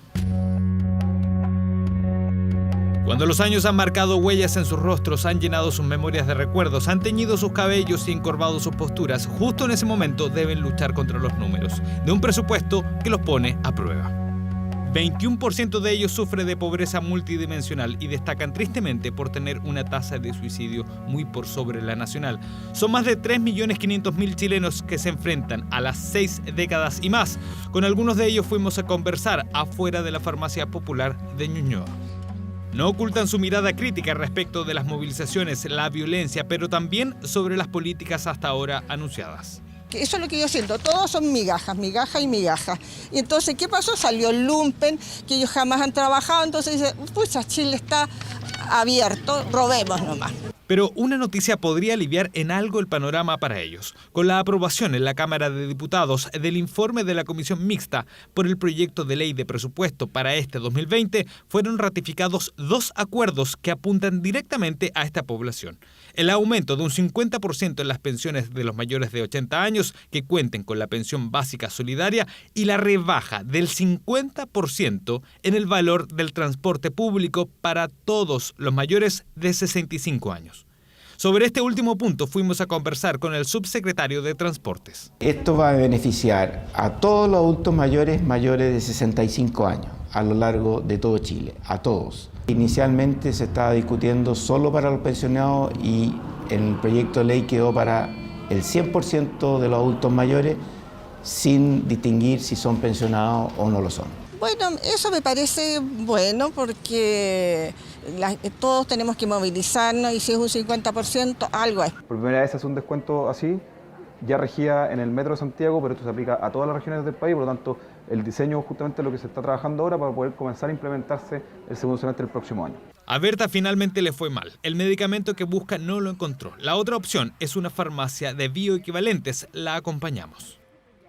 Cuando los años han marcado huellas en sus rostros, han llenado sus memorias de recuerdos, han teñido sus cabellos y encorvado sus posturas, justo en ese momento deben luchar contra los números de un presupuesto que los pone a prueba. 21% de ellos sufre de pobreza multidimensional y destacan tristemente por tener una tasa de suicidio muy por sobre la nacional. Son más de 3.500.000 chilenos que se enfrentan a las 6 décadas y más. Con algunos de ellos fuimos a conversar afuera de la farmacia popular de Ñuñoa. No ocultan su mirada crítica respecto de las movilizaciones, la violencia, pero también sobre las políticas hasta ahora anunciadas. Eso es lo que yo siento, todos son migajas, migajas y migajas. Y entonces, ¿qué pasó? Salió el lumpen, que ellos jamás han trabajado, entonces dice, pucha, Chile está abierto, robemos nomás. Pero una noticia podría aliviar en algo el panorama para ellos. Con la aprobación en la Cámara de Diputados del informe de la Comisión Mixta por el proyecto de ley de presupuesto para este 2020, fueron ratificados 2 acuerdos que apuntan directamente a esta población. El aumento de un 50% en las pensiones de los mayores de 80 años que cuenten con la pensión básica solidaria y la rebaja del 50% en el valor del transporte público para todos los mayores de 65 años. Sobre este último punto fuimos a conversar con el subsecretario de Transportes. Esto va a beneficiar a todos los adultos mayores de 65 años a lo largo de todo Chile, a todos. Inicialmente se estaba discutiendo solo para los pensionados y el proyecto de ley quedó para el 100% de los adultos mayores sin distinguir si son pensionados o no lo son. Bueno, eso me parece bueno porque todos tenemos que movilizarnos y si es un 50%, algo es. Por primera vez hace un descuento así, ya regía en el Metro de Santiago, pero esto se aplica a todas las regiones del país, por lo tanto el diseño justamente es lo que se está trabajando ahora para poder comenzar a implementarse el segundo semestre del próximo año. A Berta finalmente le fue mal. El medicamento que busca no lo encontró. La otra opción es una farmacia de bioequivalentes. La acompañamos.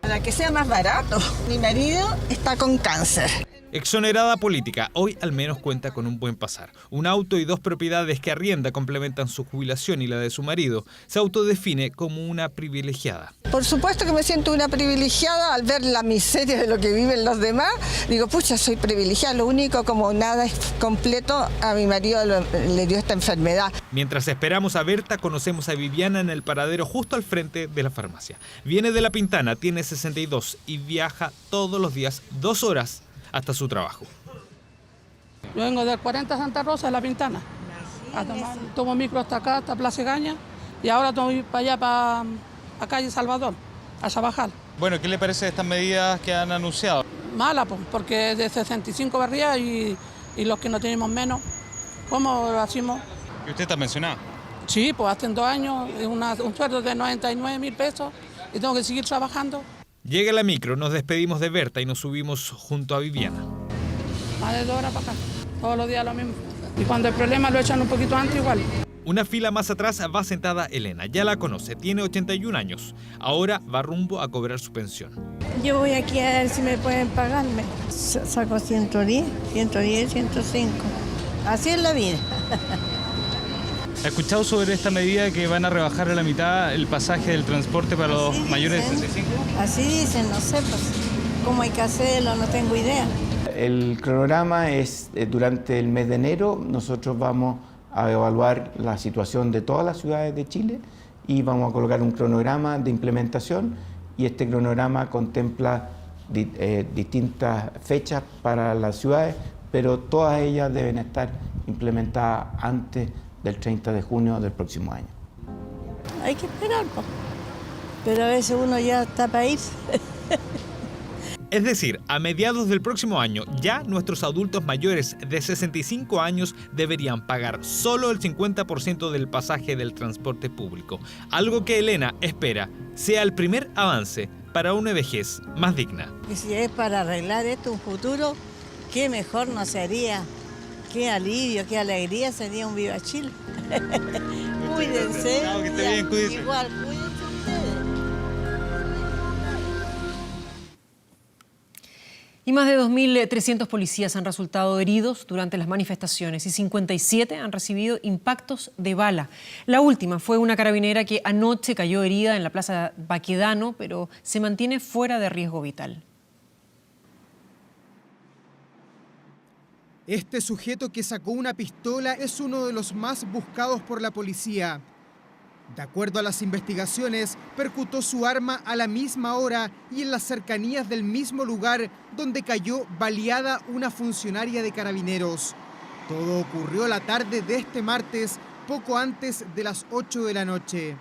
Para que sea más barato. Mi marido está con cáncer. Exonerada política, hoy al menos cuenta con un buen pasar. Un auto y 2 propiedades que arrienda complementan su jubilación y la de su marido. Se autodefine como una privilegiada. Por supuesto que me siento una privilegiada al ver la miseria de lo que viven los demás. Digo, pucha, soy privilegiada. Lo único, como nada es completo, a mi marido le dio esta enfermedad. Mientras esperamos a Berta, conocemos a Viviana en el paradero justo al frente de la farmacia. Viene de La Pintana, tiene 62 y viaja todos los días 2 horas hasta su trabajo. Yo vengo del 40 Santa Rosa, de La Pintana. Tomo micro hasta acá, hasta Plaza Gaña, y ahora tomo para allá, para calle Salvador, a Sabajal. Bueno, ¿qué le parece estas medidas que han anunciado? Mala, porque de 65 barrias y los que no tenemos menos, ¿cómo lo hacemos? ¿Y usted está mencionado? Sí, pues hace 2 años, un sueldo de 99.000 pesos y tengo que seguir trabajando. Llega la micro, nos despedimos de Berta y nos subimos junto a Viviana. Más de 2 horas para acá, todos los días lo mismo. Y cuando el problema lo echan un poquito antes igual. Una fila más atrás va sentada Elena, ya la conoce, tiene 81 años. Ahora va rumbo a cobrar su pensión. Yo voy aquí a ver si me pueden pagarme. Saco 110, 105. Así es la vida. ¿Ha escuchado sobre esta medida que van a rebajar a la mitad el pasaje del transporte para los mayores de 65? Así dicen, no sé, pues, cómo hay que hacerlo, no tengo idea. El cronograma es durante el mes de enero, nosotros vamos a evaluar la situación de todas las ciudades de Chile y vamos a colocar un cronograma de implementación y este cronograma contempla distintas fechas para las ciudades pero todas ellas deben estar implementadas antes del 30 de junio del próximo año. Hay que esperar, pero a veces uno ya está para irse. Es decir, a mediados del próximo año, ya nuestros adultos mayores de 65 años deberían pagar solo el 50% del pasaje del transporte público, algo que Elena espera sea el primer avance para una vejez más digna. Y si es para arreglar esto un futuro, qué mejor no sería, qué alivio, qué alegría sería un Viva Chile. Cuídense, que esté bien, cuídense. Igual, cuídense ustedes. Y más de 2.300 policías han resultado heridos durante las manifestaciones y 57 han recibido impactos de bala. La última fue una carabinera que anoche cayó herida en la Plaza Baquedano, pero se mantiene fuera de riesgo vital. Este sujeto que sacó una pistola es uno de los más buscados por la policía. De acuerdo a las investigaciones, percutó su arma a la misma hora y en las cercanías del mismo lugar donde cayó baleada una funcionaria de Carabineros. Todo ocurrió la tarde de este martes, poco antes de las 8 de la noche.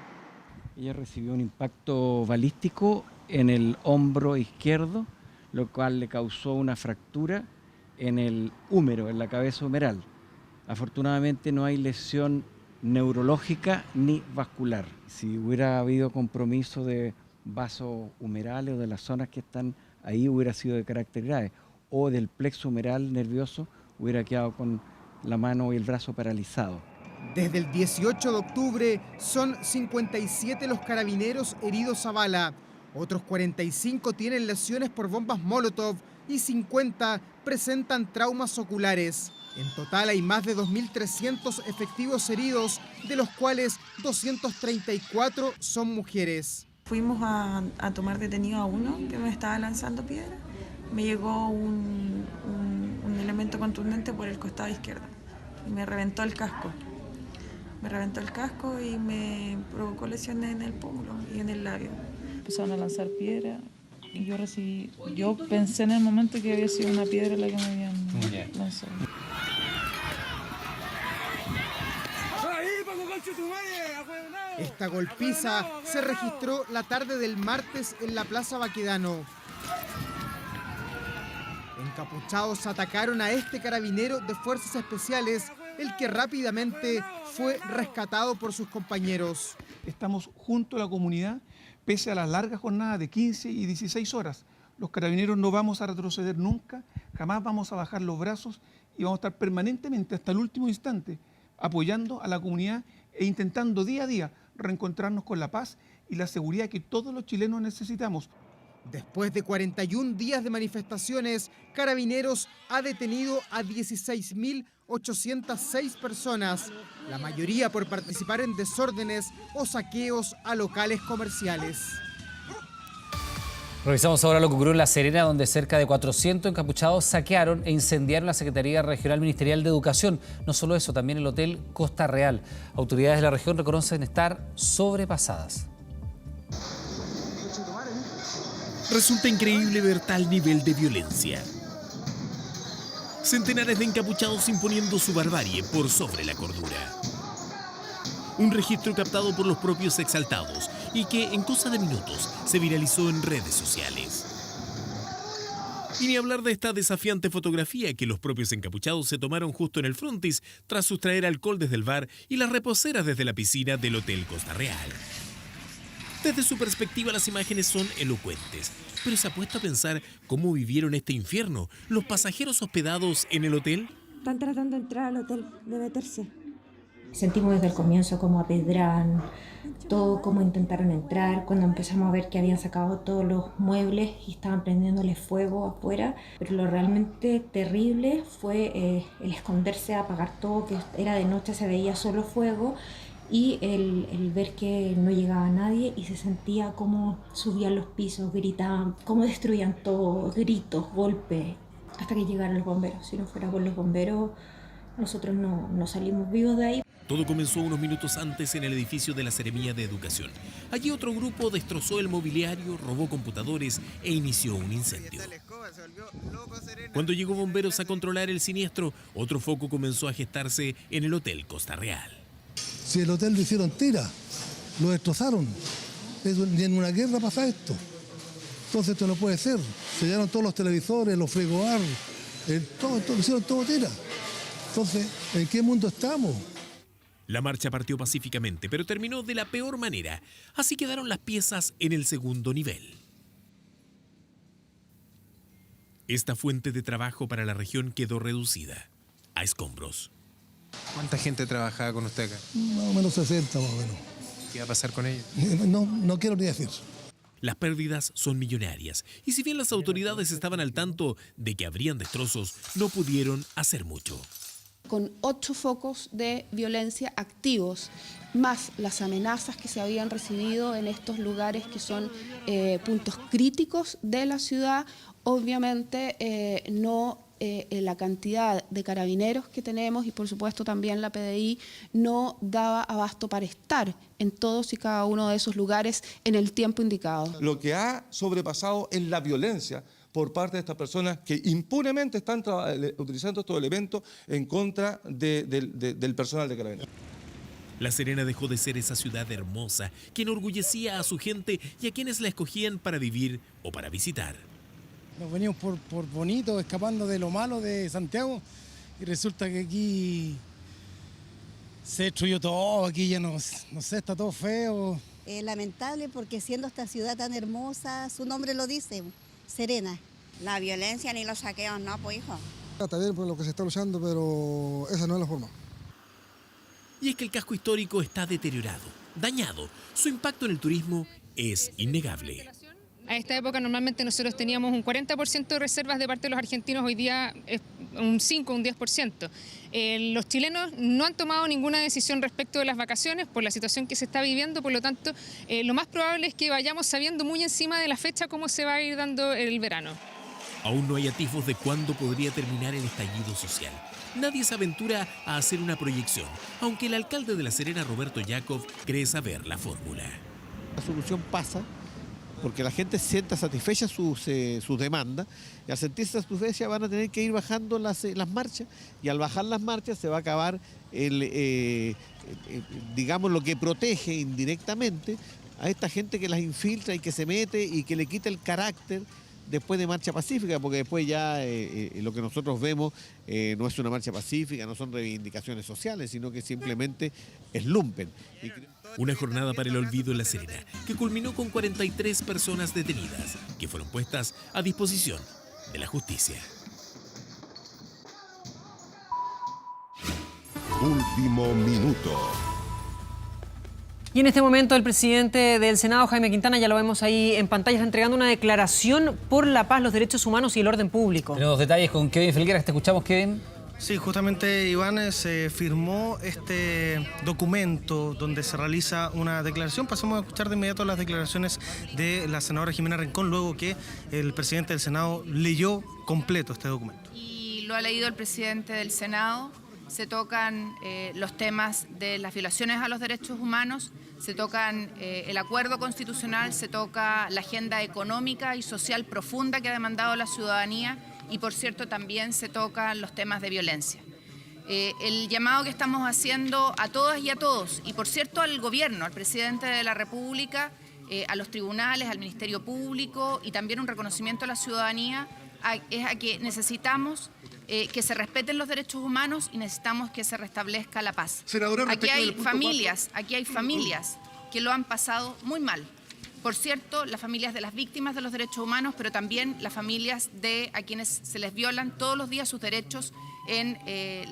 Ella recibió un impacto balístico en el hombro izquierdo, lo cual le causó una fractura en el húmero, en la cabeza humeral. Afortunadamente no hay lesión neurológica ni vascular. Si hubiera habido compromiso de vasos humerales o de las zonas que están ahí, hubiera sido de carácter grave, o del plexo humeral nervioso, hubiera quedado con la mano y el brazo paralizado. Desde el 18 de octubre son 57 los carabineros heridos a bala, otros 45 tienen lesiones por bombas Molotov y 50 presentan traumas oculares. En total hay más de 2.300 efectivos heridos, de los cuales 234 son mujeres. Fuimos a tomar detenido a uno que me estaba lanzando piedra. Me llegó un elemento contundente por el costado izquierdo y me reventó el casco. Me reventó el casco y me provocó lesiones en el pómulo y en el labio. Empezaron a lanzar piedra y yo pensé en el momento que había sido una piedra la que me habían lanzado. Esta golpiza se registró la tarde del martes en la Plaza Baquedano. Encapuchados atacaron a este carabinero de fuerzas especiales, el que rápidamente fue rescatado por sus compañeros. Estamos junto a la comunidad, pese a las largas jornadas de 15 y 16 horas. Los carabineros no vamos a retroceder nunca, jamás vamos a bajar los brazos y vamos a estar permanentemente hasta el último instante apoyando a la comunidad e intentando día a día reencontrarnos con la paz y la seguridad que todos los chilenos necesitamos. Después de 41 días de manifestaciones, Carabineros ha detenido a 16.806 personas, la mayoría por participar en desórdenes o saqueos a locales comerciales. Revisamos ahora lo que ocurrió en La Serena, donde cerca de 400 encapuchados saquearon e incendiaron la Secretaría Regional Ministerial de Educación. No solo eso, también el Hotel Costa Real. Autoridades de la región reconocen estar sobrepasadas. Resulta increíble ver tal nivel de violencia. Centenares de encapuchados imponiendo su barbarie por sobre la cordura. Un registro captado por los propios exaltados y que en cosa de minutos se viralizó en redes sociales. Y ni hablar de esta desafiante fotografía que los propios encapuchados se tomaron justo en el frontis tras sustraer alcohol desde el bar y las reposeras desde la piscina del Hotel Costa Real. Desde su perspectiva las imágenes son elocuentes, pero se ha puesto a pensar cómo vivieron este infierno los pasajeros hospedados en el hotel. Están tratando de entrar al hotel, de meterse. Sentimos desde el comienzo cómo apedreaban todo, cómo intentaron entrar, cuando empezamos a ver que habían sacado todos los muebles y estaban prendiéndole fuego afuera. Pero lo realmente terrible fue el esconderse, apagar todo, que era de noche, se veía solo fuego, y el ver que no llegaba nadie y se sentía cómo subían los pisos, gritaban, cómo destruían todo, gritos, golpes, hasta que llegaron los bomberos. Si no fuera por los bomberos, nosotros no salimos vivos de ahí. Todo comenzó unos minutos antes en el edificio de la Seremía de Educación. Allí otro grupo destrozó el mobiliario, robó computadores e inició un incendio. Cuando llegó bomberos a controlar el siniestro, otro foco comenzó a gestarse en el Hotel Costa Real. Si el hotel lo hicieron tira, lo destrozaron. Ni en una guerra pasa esto. Entonces esto no puede ser. Se llenaron todos los televisores, los frigobar, todo, lo hicieron todo tira. Entonces, ¿en qué mundo estamos? La marcha partió pacíficamente, pero terminó de la peor manera. Así quedaron las piezas en el segundo nivel. Esta fuente de trabajo para la región quedó reducida a escombros. ¿Cuánta gente trabajaba con usted acá? Más o menos 60, más o menos. ¿Qué va a pasar con ellos? No quiero ni decir. Las pérdidas son millonarias, y si bien las autoridades estaban al tanto de que habrían destrozos, no pudieron hacer mucho. Con 8 focos de violencia activos, más las amenazas que se habían recibido en estos lugares que son puntos críticos de la ciudad, obviamente la cantidad de carabineros que tenemos y por supuesto también la PDI no daba abasto para estar en todos y cada uno de esos lugares en el tiempo indicado. Lo que ha sobrepasado es la violencia por parte de estas personas que impunemente están utilizando estos elementos en contra del personal de Carabineros. La Serena dejó de ser esa ciudad hermosa que enorgullecía a su gente y a quienes la escogían para vivir o para visitar. Nos venimos por bonito, escapando de lo malo de Santiago, y resulta que aquí se destruyó todo, aquí ya no sé, está todo feo. Es lamentable porque siendo esta ciudad tan hermosa, su nombre lo dice, Serena. La violencia ni los saqueos, no, pues hijo. Está bien por lo que se está luchando, pero esa no es la forma. Y es que el casco histórico está deteriorado, dañado. Su impacto en el turismo es innegable. A esta época normalmente nosotros teníamos un 40% de reservas de parte de los argentinos, hoy día es un 5, un 10%. Los chilenos no han tomado ninguna decisión respecto de las vacaciones por la situación que se está viviendo, por lo tanto lo más probable es que vayamos sabiendo muy encima de la fecha cómo se va a ir dando el verano. Aún no hay atisbos de cuándo podría terminar el estallido social. Nadie se aventura a hacer una proyección, aunque el alcalde de La Serena, Roberto Jacob, cree saber la fórmula. La solución pasa porque la gente sienta satisfecha sus demandas, y al sentirse satisfecha van a tener que ir bajando las marchas, y al bajar las marchas se va a acabar digamos, lo que protege indirectamente a esta gente que las infiltra y que se mete y que le quita el carácter después de marcha pacífica, porque después ya lo que nosotros vemos no es una marcha pacífica, no son reivindicaciones sociales, sino que simplemente es lumpen. Una jornada para el olvido en La Serena, que culminó con 43 personas detenidas, que fueron puestas a disposición de la justicia. Último minuto. Y en este momento el presidente del Senado, Jaime Quintana, ya lo vemos ahí en pantalla, está entregando una declaración por la paz, los derechos humanos y el orden público. Tenemos detalles con Kevin Felgueras, te escuchamos, Kevin. Sí, justamente, Iván, se firmó este documento donde se realiza una declaración. Pasamos a escuchar de inmediato las declaraciones de la senadora Jimena Rincón, luego que el presidente del Senado leyó completo este documento. Y lo ha leído el presidente del Senado. Se tocan los temas de las violaciones a los derechos humanos, se tocan el acuerdo constitucional, se toca la agenda económica y social profunda que ha demandado la ciudadanía, y por cierto también se tocan los temas de violencia. El llamado que estamos haciendo a todas y a todos, y por cierto al gobierno, al presidente de la República, a los tribunales, al Ministerio Público, y también un reconocimiento a la ciudadanía, es a que necesitamos que se respeten los derechos humanos y necesitamos que se restablezca la paz. Senadora, aquí hay familias que lo han pasado muy mal. Por cierto, las familias de las víctimas de los derechos humanos, pero también las familias de a quienes se les violan todos los días sus derechos en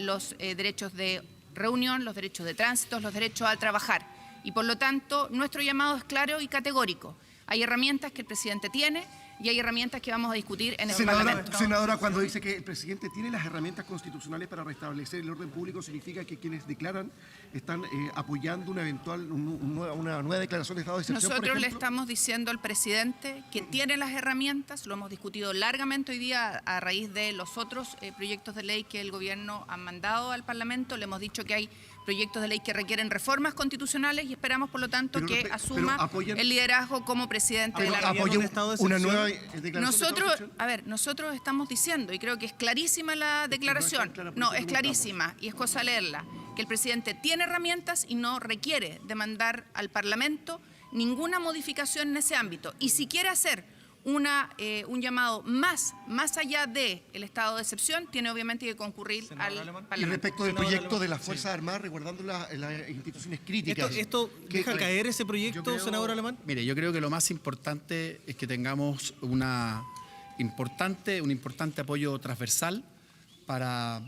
los derechos de reunión, los derechos de tránsito, los derechos al trabajar. Y por lo tanto, nuestro llamado es claro y categórico. Hay herramientas que el presidente tiene, y hay herramientas que vamos a discutir en el Senadora, Parlamento. senadora, cuando dice que el presidente tiene las herramientas constitucionales para restablecer el orden público, ¿significa que quienes declaran están apoyando una nueva declaración de estado de excepción? Nosotros le estamos diciendo al presidente que tiene las herramientas, lo hemos discutido largamente hoy día a raíz de los otros proyectos de ley que el gobierno ha mandado al Parlamento. Le hemos dicho que hay proyectos de ley que requieren reformas constitucionales y esperamos, por lo tanto, que asuma el liderazgo como presidente de la República. Una nueva declaración. Nosotros estamos diciendo, y creo que es clarísima la declaración, no, es clarísima y es cosa leerla, que el presidente tiene herramientas y no requiere demandar al Parlamento ninguna modificación en ese ámbito. Y si quiere hacer un llamado más allá del estado de excepción, tiene obviamente que concurrir al Parlamento. Y respecto del proyecto de las Fuerzas Armadas, resguardando las instituciones críticas. ¿Esto deja caer ese proyecto, senador Alemán? Mire, yo creo que lo más importante es que tengamos un importante apoyo transversal para,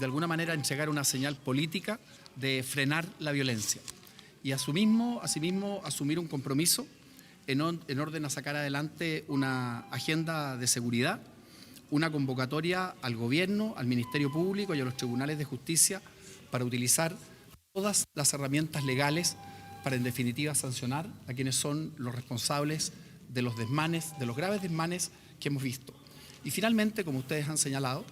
de alguna manera, entregar una señal política de frenar la violencia. Y asimismo, asumir un compromiso en orden a sacar adelante una agenda de seguridad, una convocatoria al Gobierno, al Ministerio Público y a los tribunales de justicia para utilizar todas las herramientas legales para, en definitiva, sancionar a quienes son los responsables de los desmanes, de los graves desmanes que hemos visto. Y finalmente, como ustedes han señalado,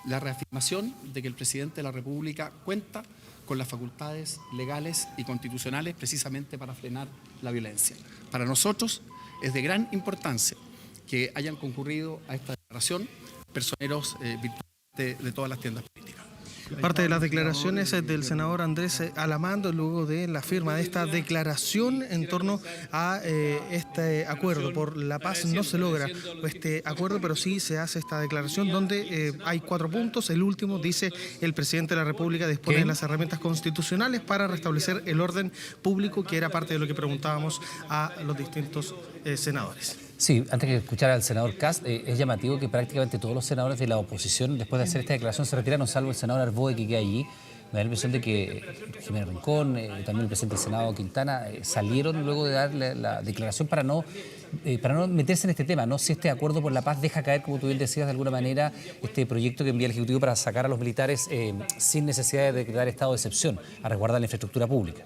la reafirmación de que el presidente de la República cuenta con las facultades legales y constitucionales precisamente para frenar la violencia. Para nosotros es de gran importancia que hayan concurrido a esta declaración personeros virtuales de todas las tiendas políticas. Parte de las declaraciones del senador Andrés Alamando luego de la firma de esta declaración en torno a este acuerdo por la paz. No se logra este acuerdo, pero sí se hace esta declaración donde hay 4 puntos. El último dice: el presidente de la República dispone de las herramientas constitucionales para restablecer el orden público, que era parte de lo que preguntábamos a los distintos senadores. Sí, antes de escuchar al senador Kast, es llamativo que prácticamente todos los senadores de la oposición, después de hacer esta declaración, se retiraron, salvo el senador Arboe, que queda allí. Me da la impresión de que Jiménez Rincón, también el presidente del Senado, Quintana, salieron luego de dar la declaración para no meterse en este tema, ¿no? Si este acuerdo por la paz deja caer, como tú bien decías, de alguna manera, este proyecto que envía el Ejecutivo para sacar a los militares sin necesidad de declarar estado de excepción, a resguardar la infraestructura pública.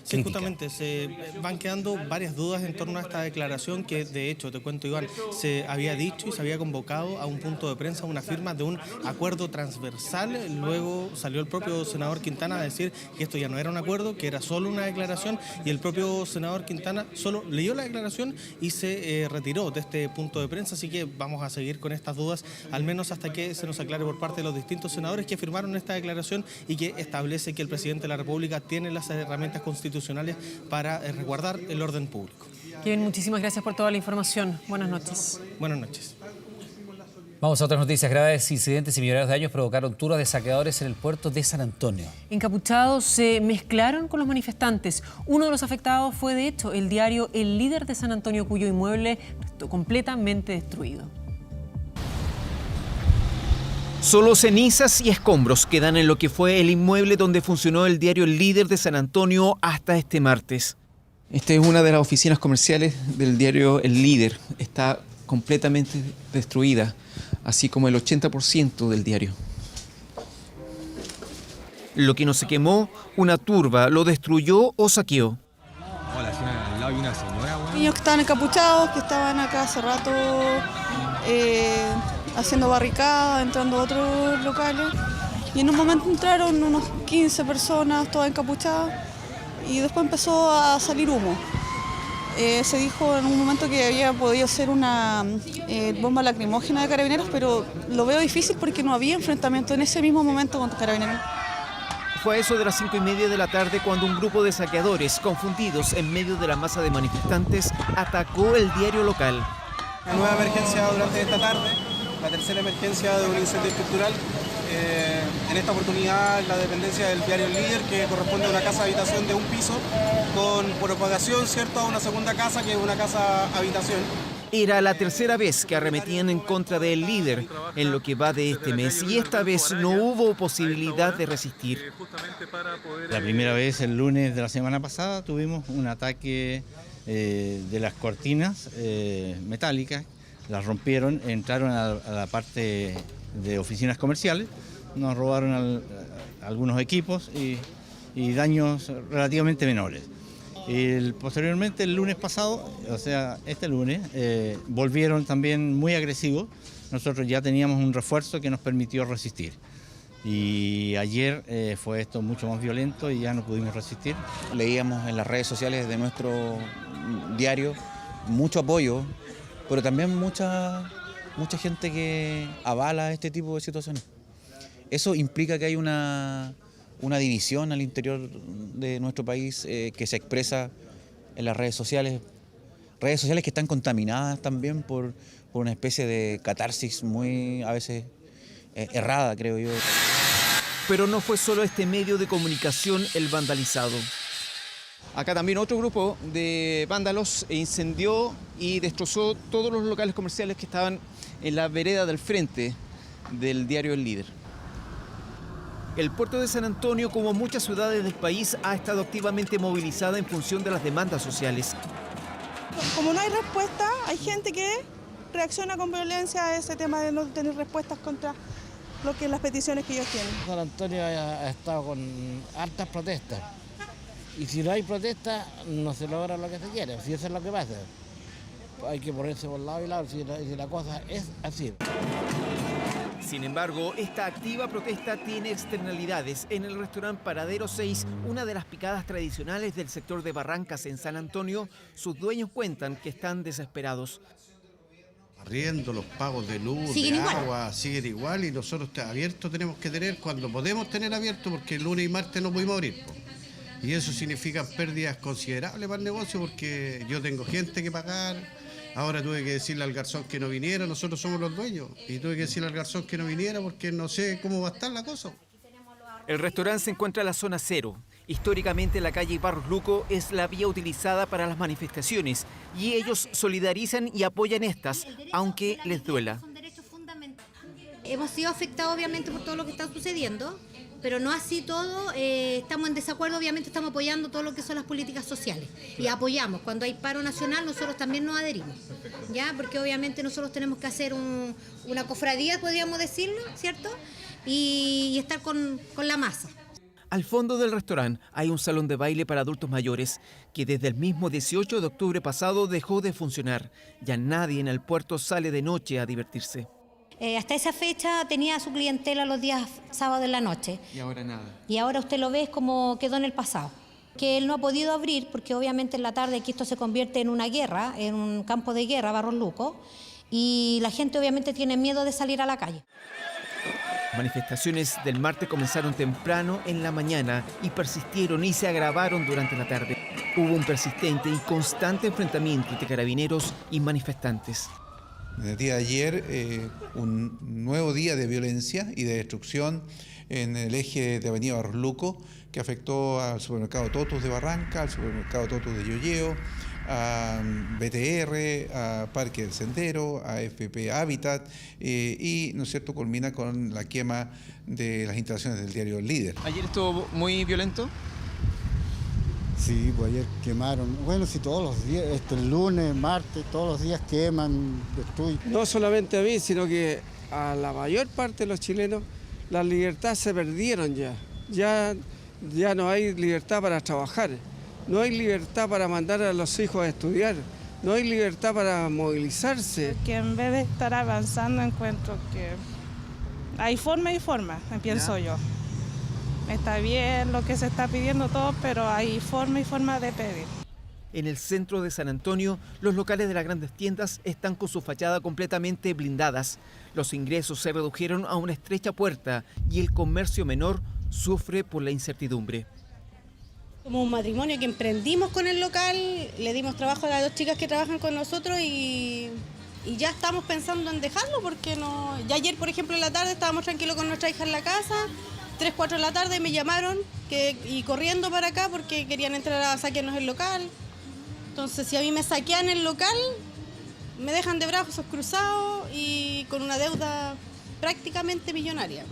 Sí, justamente, se van quedando varias dudas en torno a esta declaración que, de hecho, te cuento, Iván, se había dicho y se había convocado a un punto de prensa una firma de un acuerdo transversal. Luego salió el propio senador Quintana a decir que esto ya no era un acuerdo, que era solo una declaración, y el propio senador Quintana solo leyó la declaración y se retiró de este punto de prensa. Así que vamos a seguir con estas dudas, al menos hasta que se nos aclare por parte de los distintos senadores que firmaron esta declaración y que establece que el presidente de la República tiene las herramientas constitucionales para resguardar el orden público. Kevin, muchísimas gracias por toda la información. Buenas noches. Buenas noches. Vamos a otras noticias. Graves incidentes y millonarios daños provocaron turras de saqueadores en el puerto de San Antonio. Encapuchados se mezclaron con los manifestantes. Uno de los afectados fue, de hecho, el diario El Líder de San Antonio, cuyo inmueble resultó completamente destruido. Solo cenizas y escombros quedan en lo que fue el inmueble donde funcionó el diario El Líder de San Antonio hasta este martes. Esta es una de las oficinas comerciales del diario El Líder. Está completamente destruida, así como el 80% del diario. Lo que no se quemó, una turba lo destruyó o saqueó. Al lado hay una señora, bueno. Niños que estaban encapuchados, que estaban acá hace rato haciendo barricadas, entrando a otros locales. Y en un momento entraron unos 15 personas, todas encapuchadas, y después empezó a salir humo. Se dijo en un momento que había podido ser una bomba lacrimógena de Carabineros, pero lo veo difícil porque no había enfrentamiento en ese mismo momento con Carabineros. Fue a eso de las 5:30 de la tarde cuando un grupo de saqueadores, confundidos en medio de la masa de manifestantes, atacó el diario local. Una nueva emergencia durante esta tarde, la tercera emergencia de un incendio estructural. En esta oportunidad la dependencia del diario El Líder, que corresponde a una casa de habitación de un piso, con propagación, ¿cierto?, a una segunda casa que es una casa habitación. Era la tercera vez que arremetían en contra del Líder en lo que va de este mes, y esta vez no hubo posibilidad de resistir. La primera vez, el lunes de la semana pasada, tuvimos un ataque de las cortinas metálicas las rompieron, entraron a la parte de oficinas comerciales, nos robaron algunos equipos y daños relativamente menores. Posteriormente, el lunes pasado, o sea, este lunes, volvieron también muy agresivos. Nosotros ya teníamos un refuerzo que nos permitió resistir. Y ayer fue esto mucho más violento y ya no pudimos resistir. Leíamos en las redes sociales de nuestro diario mucho apoyo, pero también mucha gente que avala este tipo de situaciones. Eso implica que hay una división al interior de nuestro país que se expresa en las redes sociales que están contaminadas también por una especie de catarsis muy a veces errada, creo yo. Pero no fue solo este medio de comunicación el vandalizado. Acá también otro grupo de vándalos incendió y destrozó todos los locales comerciales que estaban en la vereda del frente del diario El Líder. El puerto de San Antonio, como muchas ciudades del país, ha estado activamente movilizada en función de las demandas sociales. Como no hay respuesta, hay gente que reacciona con violencia a ese tema de no tener respuestas contra las peticiones que ellos tienen. San Antonio ha estado con hartas protestas y si no hay protestas no se logra lo que se quiere, si eso es lo que pasa. Hay que ponerse por lado y lado si la cosa es así. Sin embargo, esta activa protesta tiene externalidades. En el restaurante Paradero 6, una de las picadas tradicionales del sector de Barrancas en San Antonio, sus dueños cuentan que están desesperados. Arriendo, los pagos de luz, de agua, siguen igual y nosotros abiertos tenemos que tener cuando podemos tener abierto porque el lunes y martes no pudimos abrir. Y eso significa pérdidas considerables para el negocio porque yo tengo gente que pagar. Ahora tuve que decirle al garzón que no viniera, nosotros somos los dueños. Y tuve que decirle al garzón que no viniera porque no sé cómo va a estar la cosa. El restaurante se encuentra en la zona cero. Históricamente la calle Barros Luco es la vía utilizada para las manifestaciones y ellos solidarizan y apoyan estas, aunque les duela. Hemos sido afectados obviamente por todo lo que está sucediendo, pero no así todo, estamos en desacuerdo, obviamente estamos apoyando todo lo que son las políticas sociales y apoyamos. Cuando hay paro nacional nosotros también nos adherimos, ¿ya? Porque obviamente nosotros tenemos que hacer una cofradía, podríamos decirlo, ¿cierto? Y estar con la masa. Al fondo del restaurante hay un salón de baile para adultos mayores que desde el mismo 18 de octubre pasado dejó de funcionar. Ya nadie en el puerto sale de noche a divertirse. Hasta esa fecha tenía su clientela los días sábados en la noche. Y ahora nada. Y ahora usted lo ve es como quedó en el pasado. Que él no ha podido abrir porque obviamente en la tarde aquí esto se convierte en una guerra, en un campo de guerra, Barros Luco, y la gente obviamente tiene miedo de salir a la calle. Manifestaciones del martes comenzaron temprano en la mañana y persistieron y se agravaron durante la tarde. Hubo un persistente y constante enfrentamiento entre carabineros y manifestantes. En el día de ayer, un nuevo día de violencia y de destrucción en el eje de Avenida Barros Luco, que afectó al supermercado Totus de Barranca, al supermercado Totus de Yoyeo, a BTR, a Parque del Sendero, a FP Habitat y, ¿no es cierto?, culmina con la quema de las instalaciones del diario El Líder. ¿Ayer estuvo muy violento? Sí, pues ayer quemaron. Bueno, sí, todos los días, el lunes, martes, todos los días queman, destruyen. No solamente a mí, sino que a la mayor parte de los chilenos, las libertades se perdieron ya. Ya no hay libertad para trabajar. No hay libertad para mandar a los hijos a estudiar, no hay libertad para movilizarse. Que en vez de estar avanzando encuentro que hay forma y forma, pienso yo. Está bien lo que se está pidiendo todo, pero hay forma y forma de pedir. En el centro de San Antonio, los locales de las grandes tiendas están con su fachada completamente blindadas. Los ingresos se redujeron a una estrecha puerta y el comercio menor sufre por la incertidumbre. Como un matrimonio que emprendimos con el local, le dimos trabajo a las dos chicas que trabajan con nosotros y ya estamos pensando en dejarlo porque no. Ya ayer, por ejemplo, en la tarde estábamos tranquilos con nuestra hija en la casa, 3, 4 de la tarde me llamaron y corriendo para acá porque querían entrar a saquearnos el local. Entonces, si a mí me saquean el local, me dejan de brazos cruzados y con una deuda prácticamente millonaria.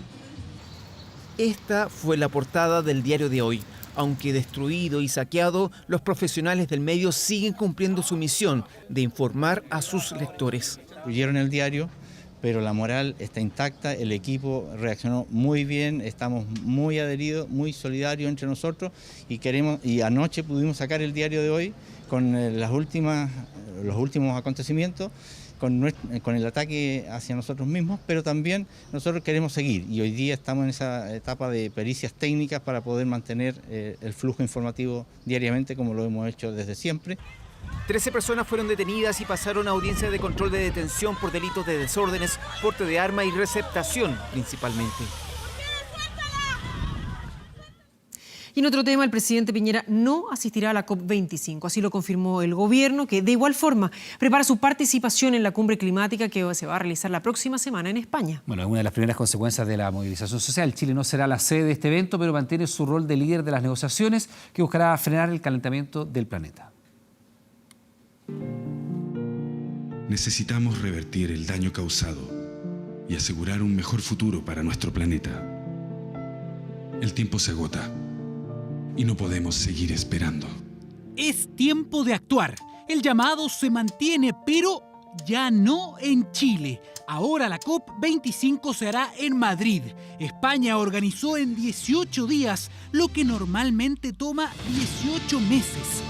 Esta fue la portada del diario de hoy. Aunque destruido y saqueado, los profesionales del medio siguen cumpliendo su misión de informar a sus lectores. destruyeron el diario, pero la moral está intacta, el equipo reaccionó muy bien, estamos muy adheridos, muy solidarios entre nosotros y anoche pudimos sacar el diario de hoy con los últimos acontecimientos, con el ataque hacia nosotros mismos, pero también nosotros queremos seguir y hoy día estamos en esa etapa de pericias técnicas para poder mantener el flujo informativo diariamente como lo hemos hecho desde siempre. 13 personas fueron detenidas y pasaron a audiencia de control de detención por delitos de desórdenes, porte de arma y receptación principalmente. Y en otro tema, el presidente Piñera no asistirá a la COP25. Así lo confirmó el gobierno, que de igual forma prepara su participación en la cumbre climática que se va a realizar la próxima semana en España. Bueno, una de las primeras consecuencias de la movilización social. Chile no será la sede de este evento, pero mantiene su rol de líder de las negociaciones que buscará frenar el calentamiento del planeta. Necesitamos revertir el daño causado y asegurar un mejor futuro para nuestro planeta. El tiempo se agota y no podemos seguir esperando. Es tiempo de actuar. El llamado se mantiene, pero ya no en Chile. Ahora la COP25 se hará en Madrid. España organizó en 18 días lo que normalmente toma 18 meses.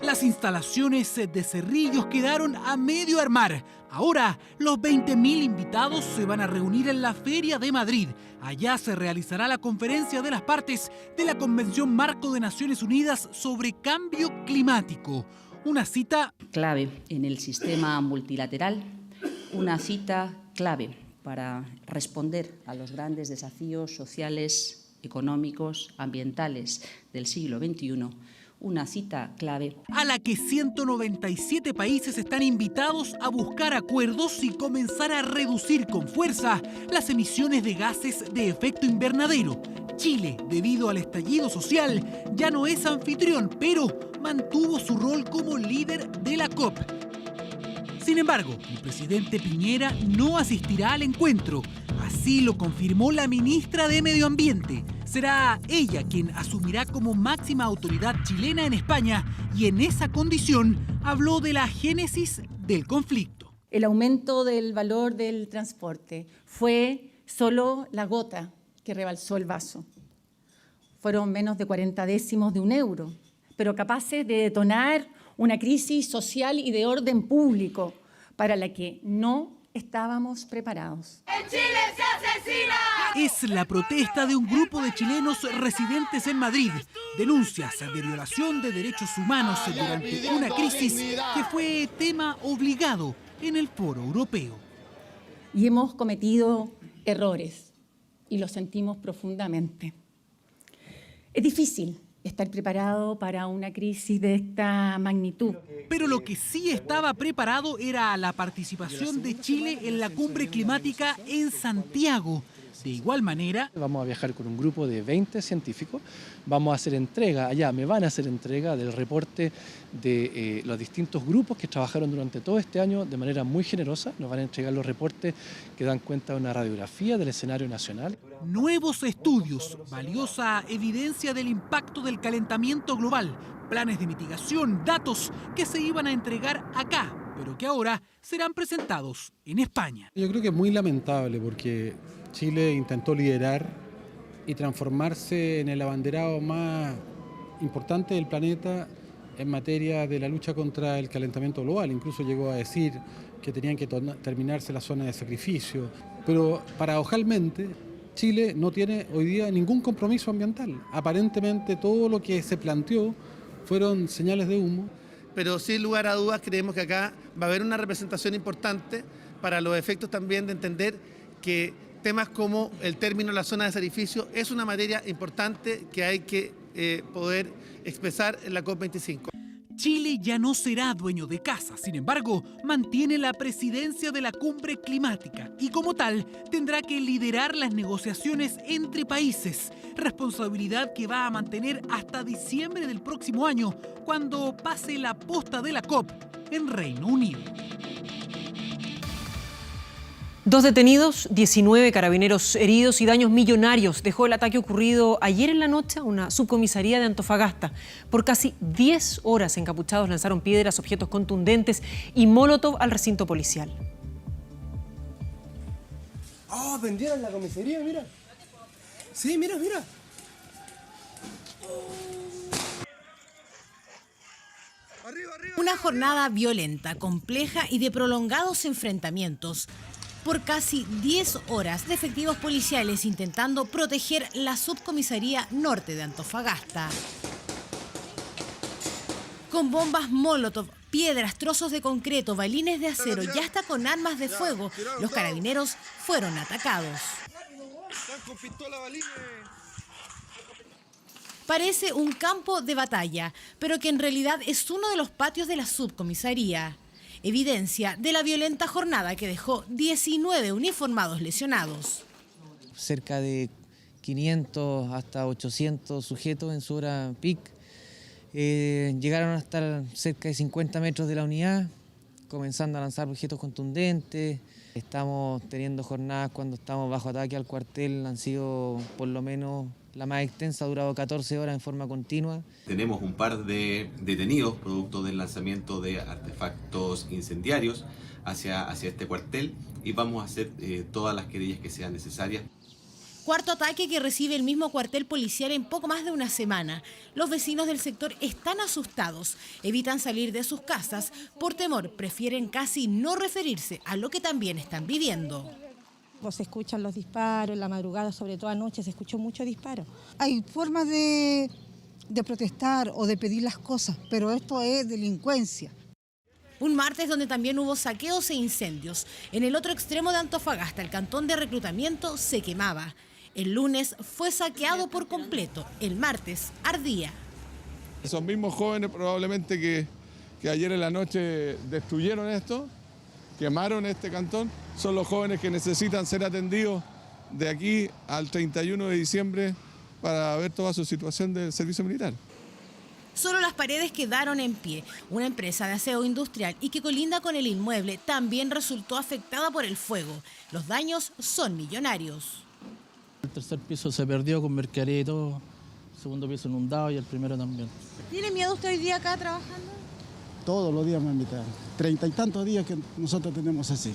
Las instalaciones de Cerrillos quedaron a medio armar. Ahora, los 20.000 invitados se van a reunir en la Feria de Madrid. Allá se realizará la conferencia de las partes de la Convención Marco de Naciones Unidas sobre Cambio Climático. Una cita clave en el sistema multilateral, una cita clave para responder a los grandes desafíos sociales, económicos, ambientales del siglo XXI. Una cita clave a la que 197 países están invitados a buscar acuerdos y comenzar a reducir con fuerza las emisiones de gases de efecto invernadero. Chile, debido al estallido social, ya no es anfitrión, pero mantuvo su rol como líder de la COP. Sin embargo, el presidente Piñera no asistirá al encuentro. Así lo confirmó la ministra de Medio Ambiente. Será ella quien asumirá como máxima autoridad chilena en España y en esa condición habló de la génesis del conflicto. El aumento del valor del transporte fue solo la gota que rebalsó el vaso. Fueron menos de 40 décimos de un euro, pero capaces de detonar una crisis social y de orden público para la que no estábamos preparados. ¡En Chile se asesina! Es la protesta de un grupo de chilenos residentes en Madrid. Denuncias de violación de derechos humanos durante una crisis que fue tema obligado en el foro europeo. Y hemos cometido errores y lo sentimos profundamente. Es difícil estar preparado para una crisis de esta magnitud. Pero lo que sí estaba preparado era la participación de Chile en la cumbre climática en Santiago. De igual manera, vamos a viajar con un grupo de 20 científicos, vamos a hacer entrega, me van a hacer entrega del reporte de los distintos grupos que trabajaron durante todo este año de manera muy generosa. Nos van a entregar los reportes que dan cuenta de una radiografía del escenario nacional. Nuevos estudios, valiosa evidencia del impacto del calentamiento global, planes de mitigación, datos que se iban a entregar acá, pero que ahora serán presentados en España. Yo creo que es muy lamentable porque Chile intentó liderar y transformarse en el abanderado más importante del planeta en materia de la lucha contra el calentamiento global. Incluso llegó a decir que tenían que terminarse las zonas de sacrificio. Pero paradojalmente, Chile no tiene hoy día ningún compromiso ambiental. Aparentemente todo lo que se planteó fueron señales de humo. Pero sin lugar a dudas creemos que acá va a haber una representación importante para los efectos también de entender que temas como el término de la zona de sacrificio es una materia importante que hay que poder expresar en la COP25. Chile ya no será dueño de casa, sin embargo, mantiene la presidencia de la cumbre climática y como tal tendrá que liderar las negociaciones entre países, responsabilidad que va a mantener hasta diciembre del próximo año, cuando pase la posta de la COP en Reino Unido. 2 detenidos, 19 carabineros heridos y daños millonarios dejó el ataque ocurrido ayer en la noche a una subcomisaría de Antofagasta. Por casi 10 horas encapuchados lanzaron piedras, objetos contundentes y molotov al recinto policial. ¡Oh, vendieron la comisaría, mira! Sí, mira, mira. Una jornada violenta, compleja y de prolongados enfrentamientos. Por casi 10 horas de efectivos policiales intentando proteger la subcomisaría norte de Antofagasta. Con bombas molotov, piedras, trozos de concreto, balines de acero y hasta con armas de fuego, los carabineros fueron atacados. Parece un campo de batalla, pero que en realidad es uno de los patios de la subcomisaría. Evidencia de la violenta jornada que dejó 19 uniformados lesionados. Cerca de 500 hasta 800 sujetos en su hora peak. Llegaron a estar cerca de 50 metros de la unidad, comenzando a lanzar objetos contundentes. Estamos teniendo jornadas cuando estamos bajo ataque al cuartel, han sido por lo menos la más extensa, ha durado 14 horas en forma continua. Tenemos un par de detenidos producto del lanzamiento de artefactos incendiarios hacia este cuartel y vamos a hacer todas las querellas que sean necesarias. Cuarto ataque que recibe el mismo cuartel policial en poco más de una semana. Los vecinos del sector están asustados, evitan salir de sus casas, por temor prefieren casi no referirse a lo que también están viviendo. Se escuchan los disparos, en la madrugada, sobre todo anoche, se escuchó mucho disparo. Hay formas de protestar o de pedir las cosas, pero esto es delincuencia. Un martes donde también hubo saqueos e incendios. En el otro extremo de Antofagasta, el cantón de reclutamiento se quemaba. El lunes fue saqueado por completo, el martes ardía. Esos mismos jóvenes probablemente que ayer en la noche destruyeron esto, quemaron este cantón, son los jóvenes que necesitan ser atendidos de aquí al 31 de diciembre para ver toda su situación del servicio militar. Solo las paredes quedaron en pie. Una empresa de aseo industrial y que colinda con el inmueble también resultó afectada por el fuego. Los daños son millonarios. El tercer piso se perdió con mercadería y todo, el segundo piso inundado y el primero también. ¿Tiene miedo usted hoy día acá trabajando? Todos los días me invitan. 30 y tantos días que nosotros tenemos así.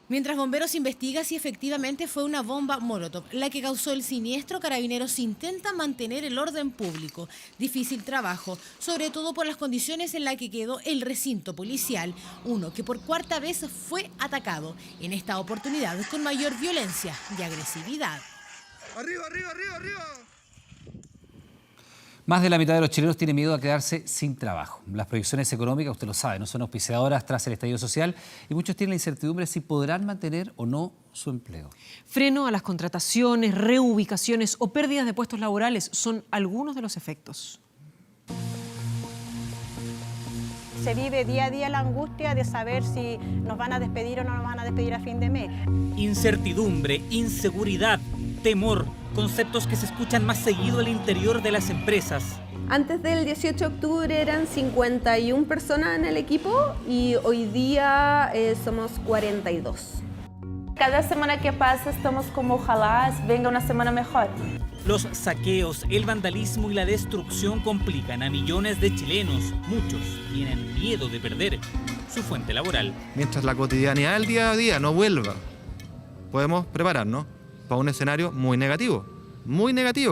Mientras bomberos investigan si efectivamente fue una bomba molotov la que causó el siniestro, carabineros intentan mantener el orden público. Difícil trabajo, sobre todo por las condiciones en las que quedó el recinto policial, uno que por cuarta vez fue atacado, en esta oportunidad con mayor violencia y agresividad. ¡Arriba, arriba, arriba, arriba! Más de la mitad de los chilenos tiene miedo a quedarse sin trabajo. Las proyecciones económicas, usted lo sabe, no son auspiciadoras tras el estallido social y muchos tienen la incertidumbre si podrán mantener o no su empleo. Freno a las contrataciones, reubicaciones o pérdidas de puestos laborales son algunos de los efectos. Se vive día a día la angustia de saber si nos van a despedir o no nos van a despedir a fin de mes. Incertidumbre, inseguridad, temor, conceptos que se escuchan más seguido al interior de las empresas. Antes del 18 de octubre eran 51 personas en el equipo y hoy día somos 42. Cada semana que pasa estamos como ojalá venga una semana mejor. Los saqueos, el vandalismo y la destrucción complican a millones de chilenos. Muchos tienen miedo de perder su fuente laboral. Mientras la cotidianidad del día a día no vuelva, podemos prepararnos para un escenario muy negativo,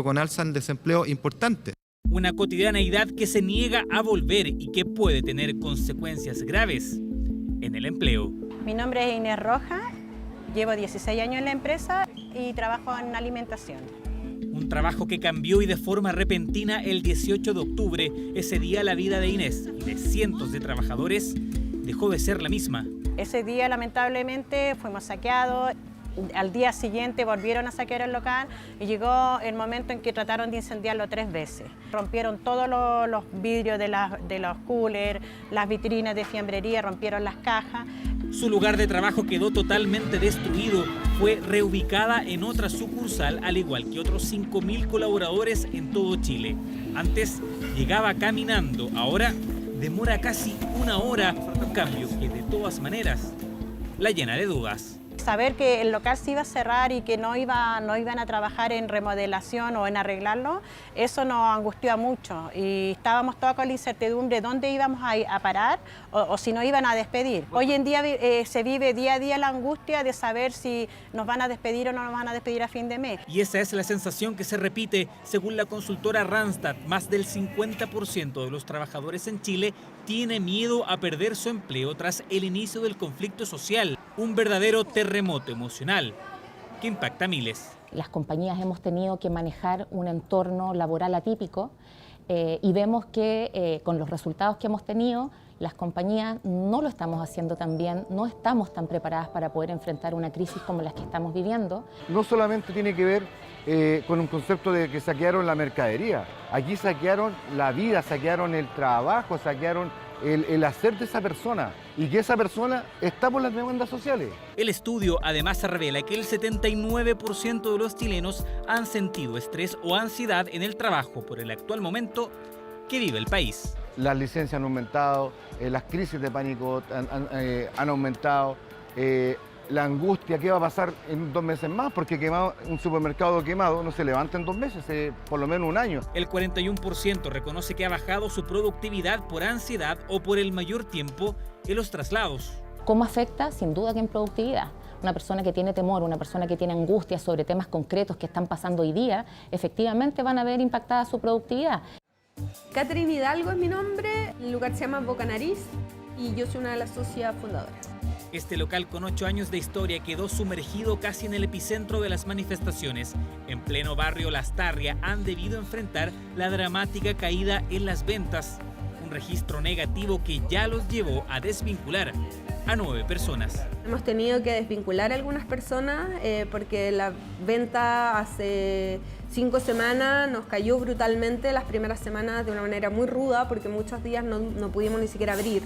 con alza en desempleo importante. Una cotidianeidad que se niega a volver y que puede tener consecuencias graves en el empleo. Mi nombre es Inés Roja, llevo 16 años en la empresa y trabajo en alimentación. Un trabajo que cambió y de forma repentina el 18 de octubre. Ese día la vida de Inés y de cientos de trabajadores dejó de ser la misma. Ese día lamentablemente fuimos saqueados. Al día siguiente volvieron a saquear el local y llegó el momento en que trataron de incendiarlo 3 veces. Rompieron todos los vidrios de los coolers, las vitrinas de fiambrería, rompieron las cajas. Su lugar de trabajo quedó totalmente destruido. Fue reubicada en otra sucursal, al igual que otros 5.000 colaboradores en todo Chile. Antes llegaba caminando, ahora demora casi 1 hora, un cambio que de todas maneras la llena de dudas. Saber que el local se iba a cerrar y que no iban a trabajar en remodelación o en arreglarlo, eso nos angustió mucho y estábamos todos con la incertidumbre dónde íbamos a parar o si nos iban a despedir. Hoy en día se vive día a día la angustia de saber si nos van a despedir o no nos van a despedir a fin de mes. Y esa es la sensación que se repite. Según la consultora Randstad, más del 50% de los trabajadores en Chile tiene miedo a perder su empleo tras el inicio del conflicto social, un verdadero terremoto emocional que impacta a miles. Las compañías hemos tenido que manejar un entorno laboral atípico y vemos que con los resultados que hemos tenido, las compañías no lo estamos haciendo tan bien, no estamos tan preparadas para poder enfrentar una crisis como la que estamos viviendo. No solamente tiene que ver con un concepto de que saquearon la mercadería, aquí saquearon la vida, saquearon el trabajo, saquearon el hacer de esa persona y que esa persona está por las demandas sociales. El estudio además revela que el 79% de los chilenos han sentido estrés o ansiedad en el trabajo por el actual momento que vive el país. Las licencias han aumentado, las crisis de pánico han aumentado, la angustia, ¿qué va a pasar en 2 meses más? Porque un supermercado quemado no se levanta en 2 meses, por lo menos un año. El 41% reconoce que ha bajado su productividad por ansiedad o por el mayor tiempo en los traslados. ¿Cómo afecta? Sin duda que en productividad. Una persona que tiene temor, una persona que tiene angustia sobre temas concretos que están pasando hoy día, efectivamente van a ver impactada su productividad. Catherine Hidalgo es mi nombre, el lugar se llama Boca Nariz y yo soy una de las socias fundadoras. Este local con 8 años de historia quedó sumergido casi en el epicentro de las manifestaciones. En pleno barrio Lastarria han debido enfrentar la dramática caída en las ventas, un registro negativo que ya los llevó a desvincular a 9 personas. Hemos tenido que desvincular a algunas personas porque la venta hace 5 semanas nos cayó brutalmente, las primeras semanas de una manera muy ruda porque muchos días no pudimos ni siquiera abrir.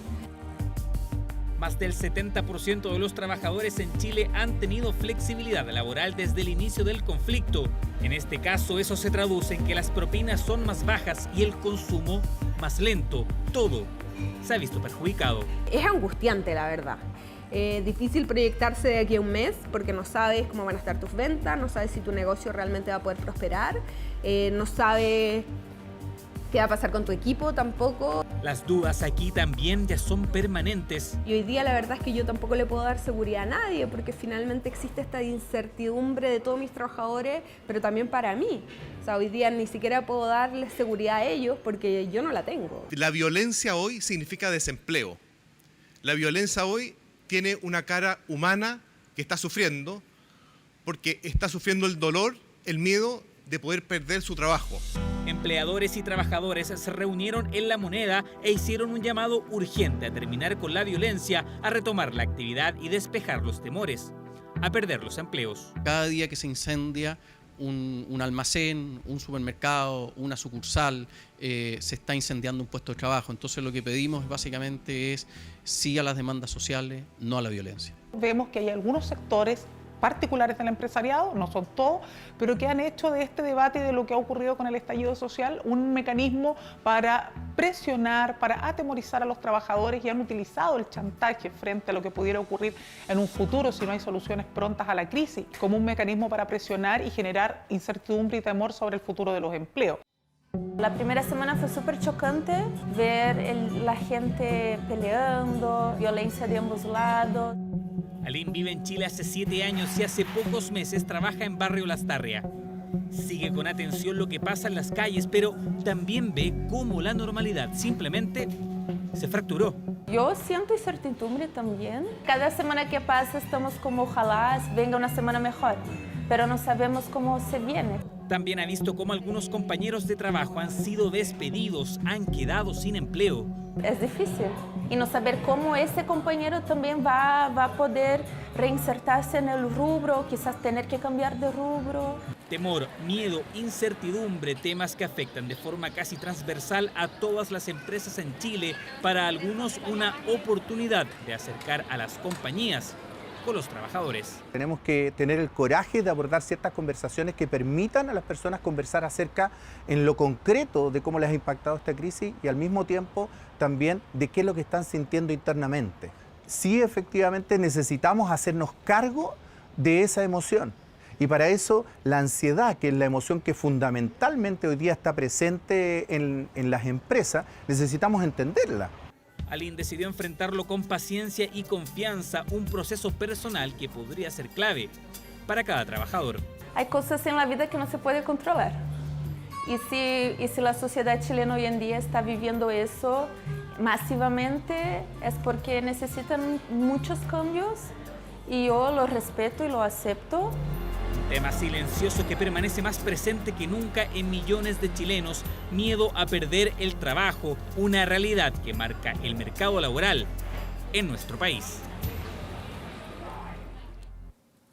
Más del 70% de los trabajadores en Chile han tenido flexibilidad laboral desde el inicio del conflicto. En este caso, eso se traduce en que las propinas son más bajas y el consumo más lento. Todo se ha visto perjudicado. Es angustiante, la verdad. Difícil proyectarse de aquí a un mes porque no sabes cómo van a estar tus ventas, no sabes si tu negocio realmente va a poder prosperar, no sabes qué va a pasar con tu equipo tampoco. Las dudas aquí también ya son permanentes. Y hoy día la verdad es que yo tampoco le puedo dar seguridad a nadie porque finalmente existe esta incertidumbre de todos mis trabajadores, pero también para mí. O sea, hoy día ni siquiera puedo darles seguridad a ellos porque yo no la tengo. La violencia hoy significa desempleo. La violencia hoy tiene una cara humana que está sufriendo porque está sufriendo el dolor, el miedo de poder perder su trabajo. Empleadores y trabajadores se reunieron en La Moneda e hicieron un llamado urgente a terminar con la violencia, a retomar la actividad y despejar los temores a perder los empleos. Cada día que se incendia un almacén, un supermercado, una sucursal, se está incendiando un puesto de trabajo. Entonces lo que pedimos básicamente es sí a las demandas sociales, no a la violencia. Vemos que hay algunos sectores particulares del empresariado, no son todos, pero que han hecho de este debate y de lo que ha ocurrido con el estallido social un mecanismo para presionar, para atemorizar a los trabajadores y han utilizado el chantaje frente a lo que pudiera ocurrir en un futuro si no hay soluciones prontas a la crisis, como un mecanismo para presionar y generar incertidumbre y temor sobre el futuro de los empleos. La primera semana fue súper chocante ver la gente peleando, violencia de ambos lados. Aline vive en Chile hace 7 años y hace pocos meses trabaja en Barrio Lastarria. Sigue con atención lo que pasa en las calles, pero también ve cómo la normalidad simplemente se fracturó. Yo siento incertidumbre también. Cada semana que pasa estamos como ojalá venga una semana mejor, pero no sabemos cómo se viene. También ha visto cómo algunos compañeros de trabajo han sido despedidos, han quedado sin empleo. Es difícil. Y no saber cómo ese compañero también va a poder reinsertarse en el rubro, quizás tener que cambiar de rubro. Temor, miedo, incertidumbre, temas que afectan de forma casi transversal a todas las empresas en Chile. Para algunos, una oportunidad de acercar a las compañías con los trabajadores. Tenemos que tener el coraje de abordar ciertas conversaciones que permitan a las personas conversar acerca en lo concreto de cómo les ha impactado esta crisis y al mismo tiempo también de qué es lo que están sintiendo internamente. Sí, efectivamente necesitamos hacernos cargo de esa emoción. Y para eso la ansiedad, que es la emoción que fundamentalmente hoy día está presente en las empresas, necesitamos entenderla. Aline decidió enfrentarlo con paciencia y confianza, un proceso personal que podría ser clave para cada trabajador. Hay cosas en la vida que no se puede controlar. Y si la sociedad chilena hoy en día está viviendo eso masivamente, es porque necesitan muchos cambios y yo lo respeto y lo acepto. Un tema silencioso que permanece más presente que nunca en millones de chilenos. Miedo a perder el trabajo, una realidad que marca el mercado laboral en nuestro país.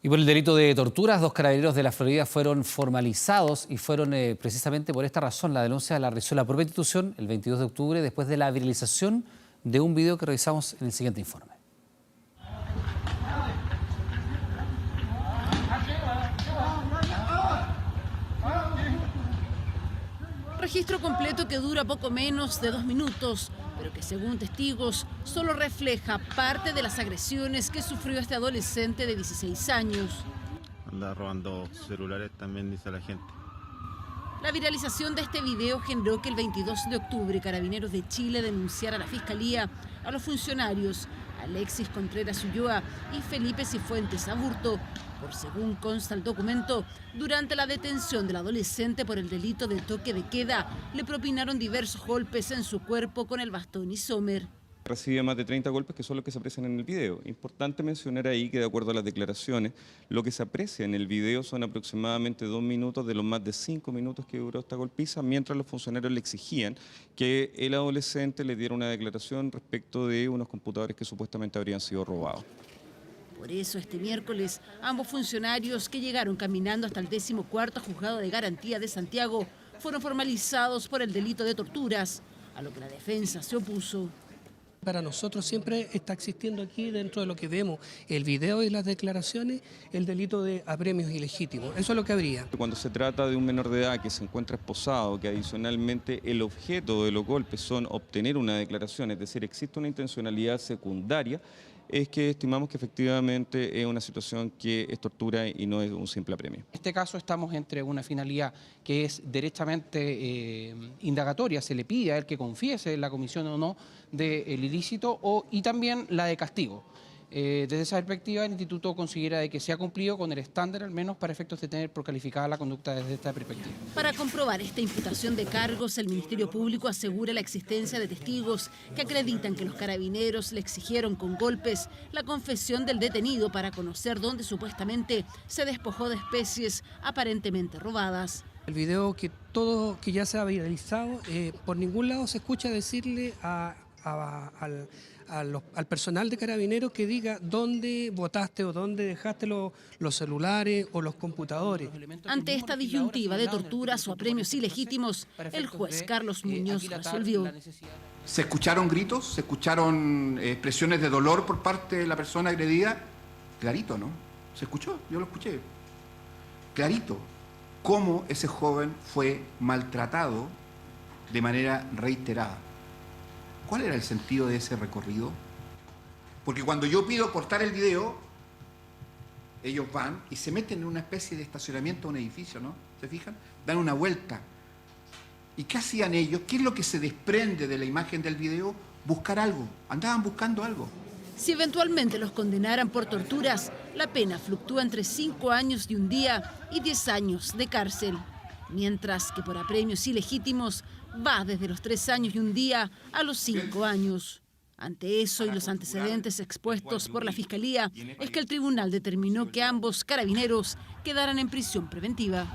Y por el delito de torturas, 2 carabineros de la Florida fueron formalizados y fueron precisamente por esta razón. La denuncia la realizó la propia institución el 22 de octubre después de la viralización de un video que revisamos en el siguiente informe. Registro completo que dura poco menos de 2 minutos, pero que según testigos solo refleja parte de las agresiones que sufrió este adolescente de 16 años. Anda robando celulares también, dice la gente. La viralización de este video generó que el 22 de octubre Carabineros de Chile denunciara a la Fiscalía a los funcionarios Alexis Contreras Ulloa y Felipe Cifuentes Aburto, por según consta el documento, durante la detención del adolescente por el delito de toque de queda, le propinaron diversos golpes en su cuerpo con el bastón y somer. Recibe más de 30 golpes, que son los que se aprecian en el video. Importante mencionar ahí que de acuerdo a las declaraciones, lo que se aprecia en el video son aproximadamente 2 minutos de los más de 5 minutos que duró esta golpiza, mientras los funcionarios le exigían que el adolescente le diera una declaración respecto de unos computadores que supuestamente habrían sido robados. Por eso este miércoles, ambos funcionarios que llegaron caminando hasta el 14º Juzgado de Garantía de Santiago fueron formalizados por el delito de torturas, a lo que la defensa se opuso. Para nosotros siempre está existiendo aquí, dentro de lo que vemos, el video y las declaraciones, el delito de apremios ilegítimos. Eso es lo que habría. Cuando se trata de un menor de edad que se encuentra esposado, que adicionalmente el objeto de los golpes son obtener una declaración, es decir, existe una intencionalidad secundaria, es que estimamos que efectivamente es una situación que es tortura y no es un simple apremio. En este caso estamos entre una finalidad que es derechamente indagatoria, se le pide a él que confiese la comisión o no del ilícito y también la de castigo. Desde esa perspectiva, el Instituto considera de que se ha cumplido con el estándar, al menos para efectos de tener por calificada la conducta desde esta perspectiva. Para comprobar esta imputación de cargos, el Ministerio Público asegura la existencia de testigos que acreditan que los carabineros le exigieron con golpes la confesión del detenido para conocer dónde supuestamente se despojó de especies aparentemente robadas. El video que ya se ha viralizado, por ningún lado se escucha decirle al personal de Carabineros que diga dónde botaste o dónde dejaste los celulares o los computadores. Ante esta disyuntiva de torturas o apremios ilegítimos, el juez Carlos Muñoz resolvió. ¿Se escucharon gritos? ¿Se escucharon expresiones de dolor por parte de la persona agredida? Clarito, ¿no? ¿Se escuchó? Yo lo escuché. Clarito. Cómo ese joven fue maltratado de manera reiterada. ¿Cuál era el sentido de ese recorrido? Porque cuando yo pido cortar el video, ellos van y se meten en una especie de estacionamiento a un edificio, ¿no? ¿Se fijan? Dan una vuelta. ¿Y qué hacían ellos? ¿Qué es lo que se desprende de la imagen del video? Buscar algo. Andaban buscando algo. Si eventualmente los condenaran por torturas, la pena fluctúa entre 5 años y 1 día y 10 años de cárcel. Mientras que por apremios ilegítimos va desde los 3 años y 1 día a los 5 años. Ante eso y los antecedentes expuestos por la Fiscalía, es que el tribunal determinó que ambos carabineros quedaran en prisión preventiva.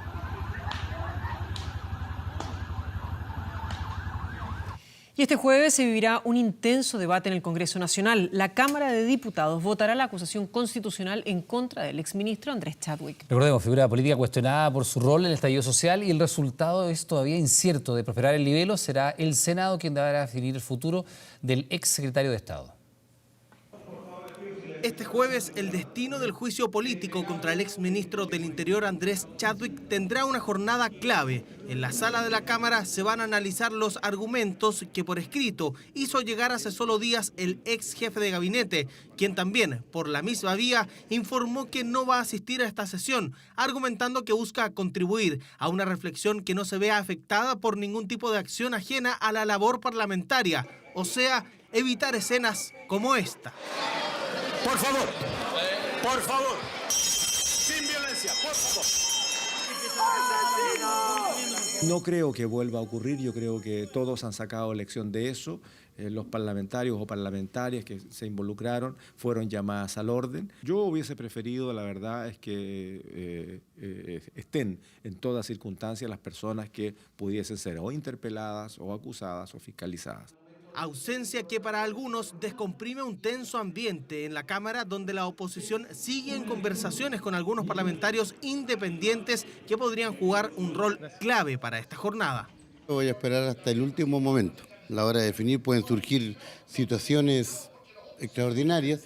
Y este jueves se vivirá un intenso debate en el Congreso Nacional. La Cámara de Diputados votará la acusación constitucional en contra del exministro Andrés Chadwick. Recordemos, figura política cuestionada por su rol en el estallido social y el resultado es todavía incierto. De prosperar el libelo, será el Senado quien deberá definir el futuro del exsecretario de Estado. Este jueves, el destino del juicio político contra el exministro del Interior, Andrés Chadwick, tendrá una jornada clave. En la sala de la Cámara se van a analizar los argumentos que por escrito hizo llegar hace solo días el ex jefe de gabinete, quien también, por la misma vía, informó que no va a asistir a esta sesión, argumentando que busca contribuir a una reflexión que no se vea afectada por ningún tipo de acción ajena a la labor parlamentaria, o sea, evitar escenas como esta. Por favor, sin violencia, por favor. No creo que vuelva a ocurrir, yo creo que todos han sacado lección de eso. Los parlamentarios o parlamentarias que se involucraron fueron llamadas al orden. Yo hubiese preferido, la verdad, es que estén en todas circunstancias las personas que pudiesen ser o interpeladas o acusadas o fiscalizadas. Ausencia que para algunos descomprime un tenso ambiente en la Cámara, donde la oposición sigue en conversaciones con algunos parlamentarios independientes que podrían jugar un rol clave para esta jornada. Voy a esperar hasta el último momento. A la hora de definir pueden surgir situaciones extraordinarias,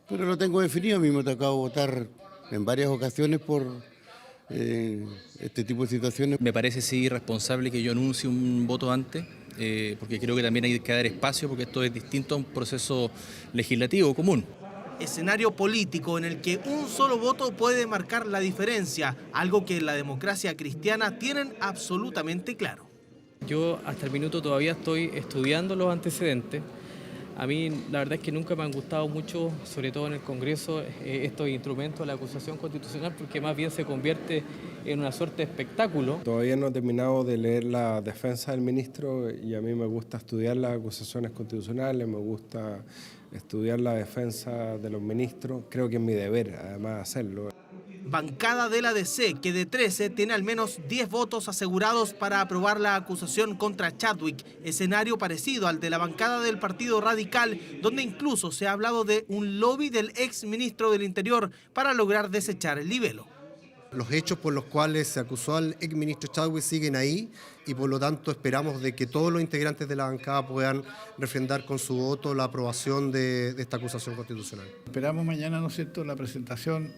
pero lo tengo definido. A mí me ha tocado votar en varias ocasiones por este tipo de situaciones. Me parece sí irresponsable que yo anuncie un voto antes, porque creo que también hay que dar espacio, porque esto es distinto a un proceso legislativo común. Escenario político en el que un solo voto puede marcar la diferencia, algo que en la democracia cristiana tienen absolutamente claro. Yo hasta el minuto todavía estoy estudiando los antecedentes. A mí la verdad es que nunca me han gustado mucho, sobre todo en el Congreso, estos instrumentos de la acusación constitucional, porque más bien se convierte en una suerte de espectáculo. Todavía no he terminado de leer la defensa del ministro y a mí me gusta estudiar las acusaciones constitucionales, me gusta estudiar la defensa de los ministros. Creo que es mi deber, además, hacerlo. Bancada de la DC, que de 13 tiene al menos 10 votos asegurados para aprobar la acusación contra Chadwick, escenario parecido al de la bancada del Partido Radical, donde incluso se ha hablado de un lobby del ex ministro del Interior para lograr desechar el libelo. Los hechos por los cuales se acusó al exministro Chadwick siguen ahí y por lo tanto esperamos de que todos los integrantes de la bancada puedan refrendar con su voto la aprobación de esta acusación constitucional. Esperamos mañana, ¿no es cierto?, la presentación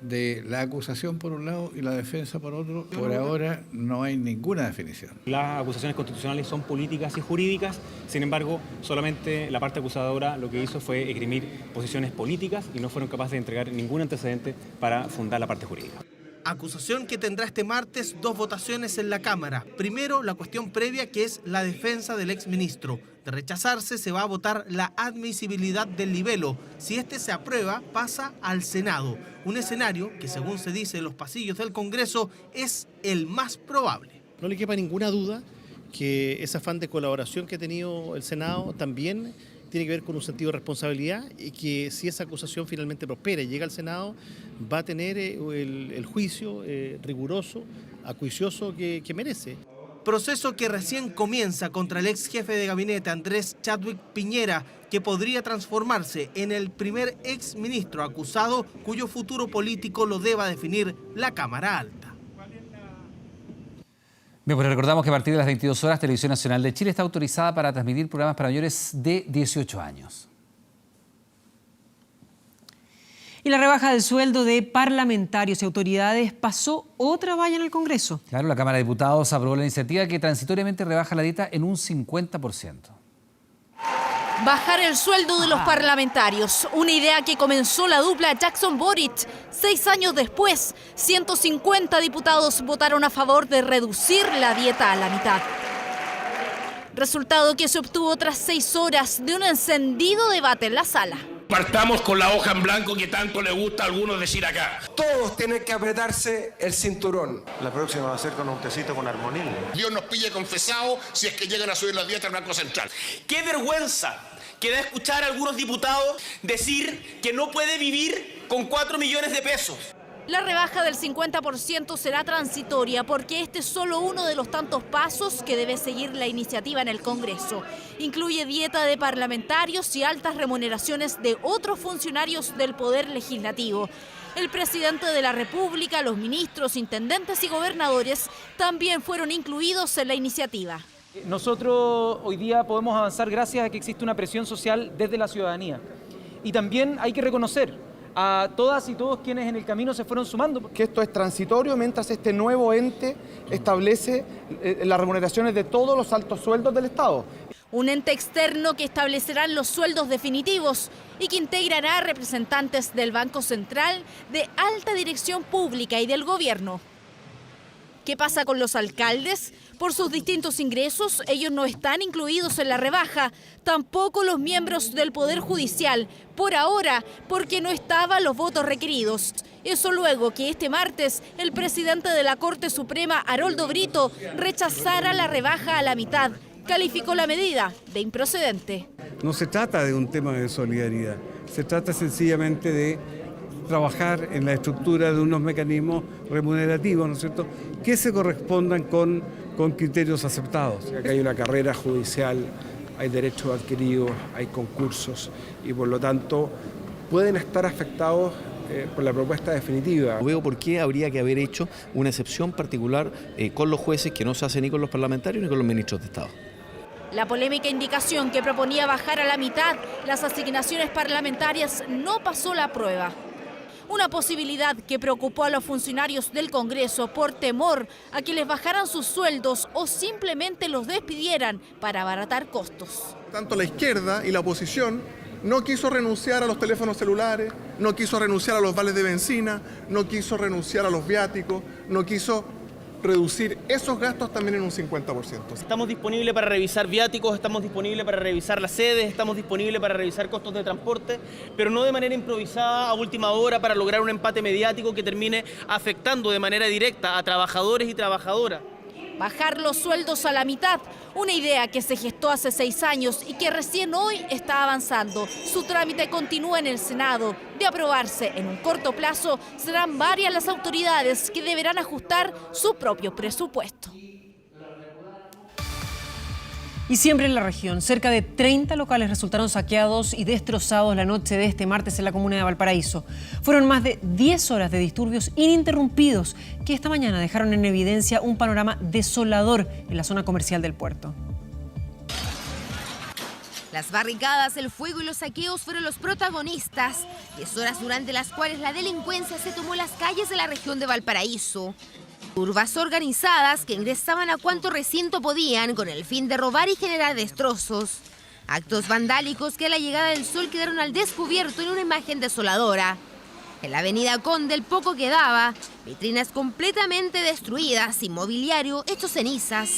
de la acusación por un lado y la defensa por otro. Por ahora no hay ninguna definición. Las acusaciones constitucionales son políticas y jurídicas, sin embargo, solamente la parte acusadora lo que hizo fue esgrimir posiciones políticas y no fueron capaces de entregar ningún antecedente para fundar la parte jurídica. Acusación que tendrá este martes 2 votaciones en la Cámara. Primero, la cuestión previa, que es la defensa del exministro. De rechazarse, se va a votar la admisibilidad del libelo. Si este se aprueba, pasa al Senado. Un escenario que, según se dice en los pasillos del Congreso, es el más probable. No le quepa ninguna duda que ese afán de colaboración que ha tenido el Senado también tiene que ver con un sentido de responsabilidad, y que si esa acusación finalmente prospera y llega al Senado, va a tener el juicio riguroso, acuicioso que merece. Proceso que recién comienza contra el ex jefe de gabinete Andrés Chadwick Piñera, que podría transformarse en el primer ex ministro acusado cuyo futuro político lo deba definir la Cámara Alta. Bien, pues recordamos que a partir de las 22 horas Televisión Nacional de Chile está autorizada para transmitir programas para mayores de 18 años. Y la rebaja del sueldo de parlamentarios y autoridades pasó otra valla en el Congreso. Claro, la Cámara de Diputados aprobó la iniciativa que transitoriamente rebaja la dieta en un 50%. Bajar el sueldo de los parlamentarios, una idea que comenzó la dupla Jackson-Boric. 6 años después, 150 diputados votaron a favor de reducir la dieta a la mitad. Resultado que se obtuvo tras 6 horas de un encendido debate en la sala. Partamos con la hoja en blanco que tanto le gusta a algunos decir acá. Todos tienen que apretarse el cinturón. La próxima va a ser con un tecito con armonil. Dios nos pille confesado si es que llegan a subir la dieta al Banco Central. ¡Qué vergüenza que da escuchar a algunos diputados decir que no puede vivir con 4 millones de pesos! La rebaja del 50% será transitoria porque este es solo uno de los tantos pasos que debe seguir la iniciativa en el Congreso. Incluye dieta de parlamentarios y altas remuneraciones de otros funcionarios del Poder Legislativo. El presidente de la República, los ministros, intendentes y gobernadores también fueron incluidos en la iniciativa. Nosotros hoy día podemos avanzar gracias a que existe una presión social desde la ciudadanía. y también hay que reconocer a todas y todos quienes en el camino se fueron sumando. Que esto es transitorio mientras este nuevo ente establece las remuneraciones de todos los altos sueldos del Estado. Un ente externo que establecerá los sueldos definitivos y que integrará a representantes del Banco Central, de alta dirección pública y del gobierno. ¿Qué pasa con los alcaldes? Por sus distintos ingresos, ellos no están incluidos en la rebaja, tampoco los miembros del Poder Judicial, por ahora, porque no estaban los votos requeridos. Eso luego que este martes el presidente de la Corte Suprema, Haroldo Brito, rechazara la rebaja a la mitad. Calificó la medida de improcedente. No se trata de un tema de solidaridad, se trata sencillamente de trabajar en la estructura de unos mecanismos remunerativos, ¿no es cierto?, que se correspondan con criterios aceptados. Acá hay una carrera judicial, hay derechos adquiridos, hay concursos y por lo tanto pueden estar afectados por la propuesta definitiva. No veo por qué habría que haber hecho una excepción particular con los jueces que no se hace ni con los parlamentarios ni con los ministros de Estado. La polémica indicación que proponía bajar a la mitad las asignaciones parlamentarias no pasó la prueba. Una posibilidad que preocupó a los funcionarios del Congreso por temor a que les bajaran sus sueldos o simplemente los despidieran para abaratar costos. Tanto la izquierda y la oposición no quiso renunciar a los teléfonos celulares, no quiso renunciar a los vales de benzina, no quiso renunciar a los viáticos, no quiso reducir esos gastos también en un 50%. Estamos disponibles para revisar viáticos, estamos disponibles para revisar las sedes, estamos disponibles para revisar costos de transporte, pero no de manera improvisada a última hora para lograr un empate mediático que termine afectando de manera directa a trabajadores y trabajadoras. Bajar los sueldos a la mitad, una idea que se gestó hace 6 años y que recién hoy está avanzando. Su trámite continúa en el Senado. De aprobarse en un corto plazo, serán varias las autoridades que deberán ajustar su propio presupuesto. Y siempre en la región, cerca de 30 locales resultaron saqueados y destrozados la noche de este martes en la comuna de Valparaíso. Fueron más de 10 horas de disturbios ininterrumpidos que esta mañana dejaron en evidencia un panorama desolador en la zona comercial del puerto. Las barricadas, el fuego y los saqueos fueron los protagonistas. 10 horas durante las cuales la delincuencia se tomó las calles de la región de Valparaíso. Turbas organizadas que ingresaban a cuanto recinto podían con el fin de robar y generar destrozos. Actos vandálicos que a la llegada del sol quedaron al descubierto en una imagen desoladora. En la avenida Conde el poco quedaba, vitrinas completamente destruidas y mobiliario hecho cenizas.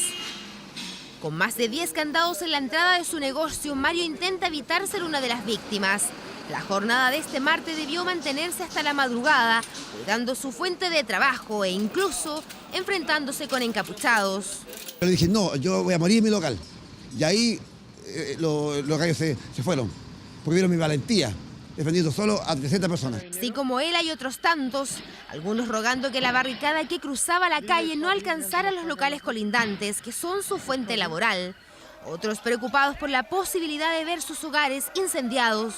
Con más de 10 candados en la entrada de su negocio, Mario intenta evitar ser una de las víctimas. La jornada de este martes debió mantenerse hasta la madrugada, cuidando su fuente de trabajo e incluso enfrentándose con encapuchados. Yo le dije, no, yo voy a morir en mi local. Y ahí los gallos se fueron, porque vieron mi valentía, defendiendo solo a 300 personas. Así como él hay otros tantos, algunos rogando que la barricada que cruzaba la calle no alcanzara a los locales colindantes, que son su fuente laboral. Otros preocupados por la posibilidad de ver sus hogares incendiados.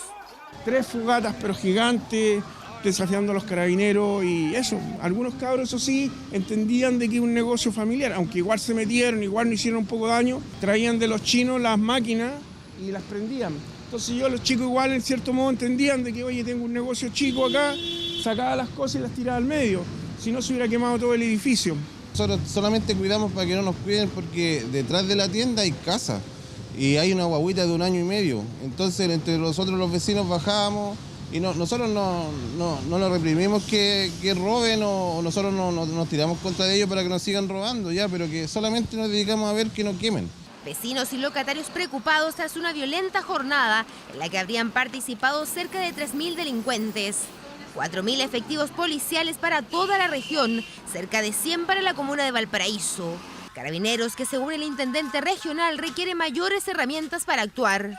3 fugatas, pero gigantes, desafiando a los carabineros y eso. Algunos cabros, eso sí, entendían de que era un negocio familiar, aunque igual se metieron, igual no hicieron un poco de daño, traían de los chinos las máquinas y las prendían. Entonces los chicos igual en cierto modo entendían de que, oye, tengo un negocio chico acá, sacaba las cosas y las tiraba al medio, si no se hubiera quemado todo el edificio. Nosotros solamente cuidamos para que no nos cuiden porque detrás de la tienda hay casa. Y hay una guagüita de 1 año y medio. Entonces, entre nosotros los vecinos bajábamos y nosotros no nos reprimimos que roben o nosotros no nos tiramos contra ellos para que nos sigan robando, ya, pero que solamente nos dedicamos a ver que no quemen. Vecinos y locatarios preocupados tras una violenta jornada en la que habrían participado cerca de 3.000 delincuentes. 4.000 efectivos policiales para toda la región, cerca de 100 para la comuna de Valparaíso. Carabineros que, según el intendente regional, requiere mayores herramientas para actuar.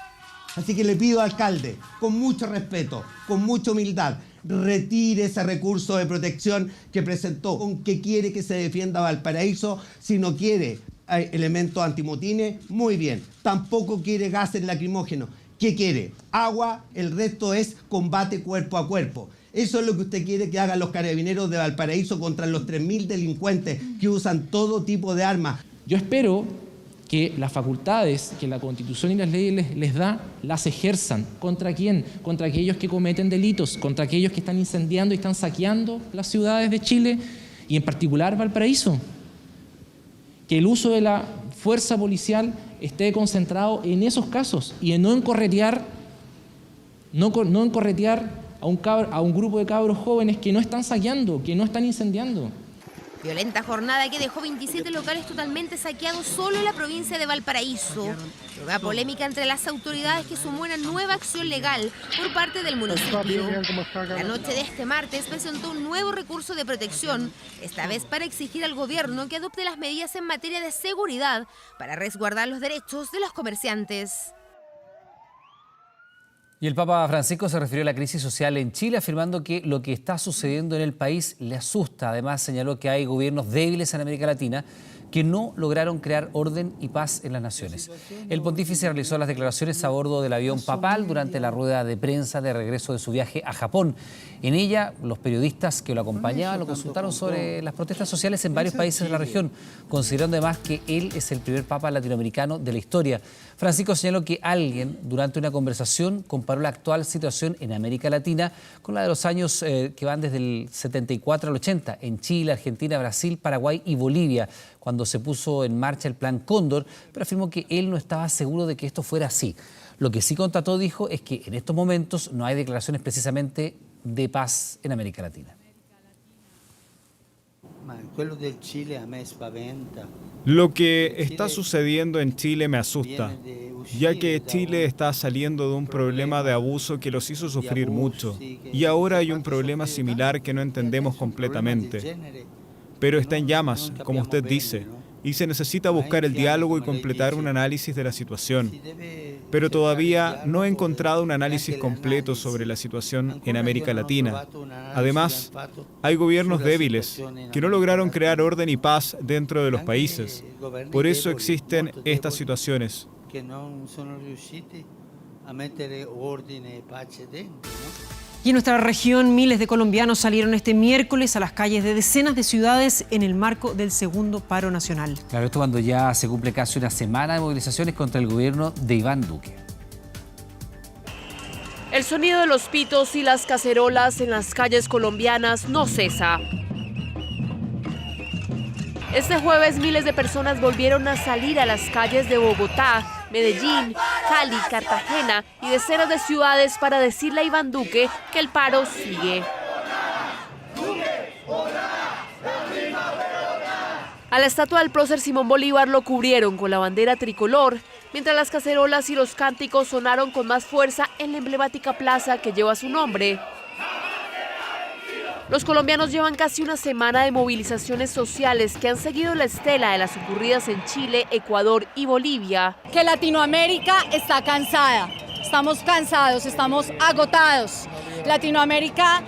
Así que le pido al alcalde, con mucho respeto, con mucha humildad, retire ese recurso de protección que presentó. ¿Con qué quiere que se defienda Valparaíso? Si no quiere elementos antimotines, muy bien. Tampoco quiere gases lacrimógenos. ¿Qué quiere? Agua, el resto es combate cuerpo a cuerpo. Eso es lo que usted quiere que hagan los carabineros de Valparaíso contra los 3.000 delincuentes que usan todo tipo de armas. Yo espero que las facultades que la Constitución y las leyes les da, las ejerzan. ¿Contra quién? Contra aquellos que cometen delitos, contra aquellos que están incendiando y están saqueando las ciudades de Chile y en particular Valparaíso. Que el uso de la fuerza policial esté concentrado en esos casos y en no encorretear a un grupo de cabros jóvenes que no están saqueando, que no están incendiando. Violenta jornada que dejó 27 locales totalmente saqueados solo en la provincia de Valparaíso. Nueva polémica entre las autoridades que sumó una nueva acción legal por parte del municipio. La noche de este martes presentó un nuevo recurso de protección, esta vez para exigir al gobierno que adopte las medidas en materia de seguridad para resguardar los derechos de los comerciantes. Y el Papa Francisco se refirió a la crisis social en Chile, afirmando que lo que está sucediendo en el país le asusta. Además, señaló que hay gobiernos débiles en América Latina que no lograron crear orden y paz en las naciones. El pontífice realizó las declaraciones a bordo del avión papal durante la rueda de prensa de regreso de su viaje a Japón. En ella, los periodistas que lo acompañaban lo consultaron sobre las protestas sociales en varios países de la región, considerando además que él es el primer papa latinoamericano de la historia. Francisco señaló que alguien, durante una conversación, comparó la actual situación en América Latina con la de los años que van desde el 74 al 80, en Chile, Argentina, Brasil, Paraguay y Bolivia, cuando se puso en marcha el Plan Cóndor, pero afirmó que él no estaba seguro de que esto fuera así. Lo que sí constató, dijo, es que en estos momentos no hay declaraciones precisamente de paz en América Latina. Lo que está sucediendo en Chile me asusta, ya que Chile está saliendo de un problema de abuso que los hizo sufrir mucho, y ahora hay un problema similar que no entendemos completamente. Pero está en llamas, como usted dice, y se necesita buscar el diálogo y completar un análisis de la situación. Pero todavía no he encontrado un análisis completo sobre la situación en América Latina. Además, hay gobiernos débiles que no lograron crear orden y paz dentro de los países. Por eso existen estas situaciones. Y en nuestra región, miles de colombianos salieron este miércoles a las calles de decenas de ciudades en el marco del segundo paro nacional. Claro, esto cuando ya se cumple casi una semana de movilizaciones contra el gobierno de Iván Duque. El sonido de los pitos y las cacerolas en las calles colombianas no cesa. Este jueves miles de personas volvieron a salir a las calles de Bogotá, Medellín, Cali, Cartagena y decenas de ciudades para decirle a Iván Duque que el paro sigue. A la estatua del prócer Simón Bolívar lo cubrieron con la bandera tricolor, mientras las cacerolas y los cánticos sonaron con más fuerza en la emblemática plaza que lleva su nombre. Los colombianos llevan casi una semana de movilizaciones sociales que han seguido la estela de las ocurridas en Chile, Ecuador y Bolivia. Que Latinoamérica está cansada, estamos cansados, estamos agotados. Latinoamérica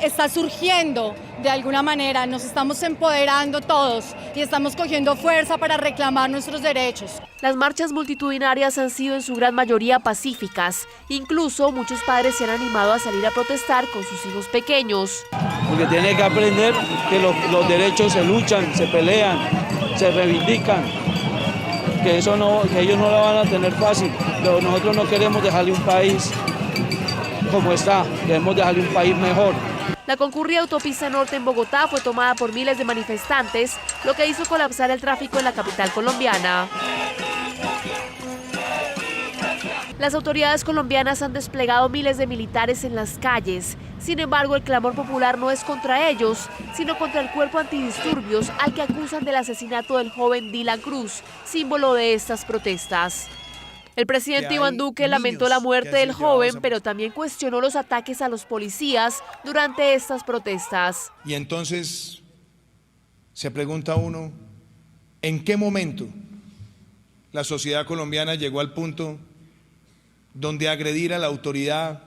está surgiendo de alguna manera, nos estamos empoderando todos y estamos cogiendo fuerza para reclamar nuestros derechos. Las marchas multitudinarias han sido en su gran mayoría pacíficas. Incluso muchos padres se han animado a salir a protestar con sus hijos pequeños. Porque tiene que aprender que los derechos se luchan, se pelean, se reivindican, que ellos no la van a tener fácil. Pero nosotros no queremos dejarle un país como está, queremos dejarle un país mejor. La concurrida autopista norte en Bogotá fue tomada por miles de manifestantes, lo que hizo colapsar el tráfico en la capital colombiana. Las autoridades colombianas han desplegado miles de militares en las calles. Sin embargo, el clamor popular no es contra ellos, sino contra el cuerpo antidisturbios al que acusan del asesinato del joven Dylan Cruz, símbolo de estas protestas. El presidente Iván Duque lamentó la muerte del joven, pero también cuestionó los ataques a los policías durante estas protestas. Y entonces se pregunta uno, ¿en qué momento la sociedad colombiana llegó al punto donde agredir a la autoridad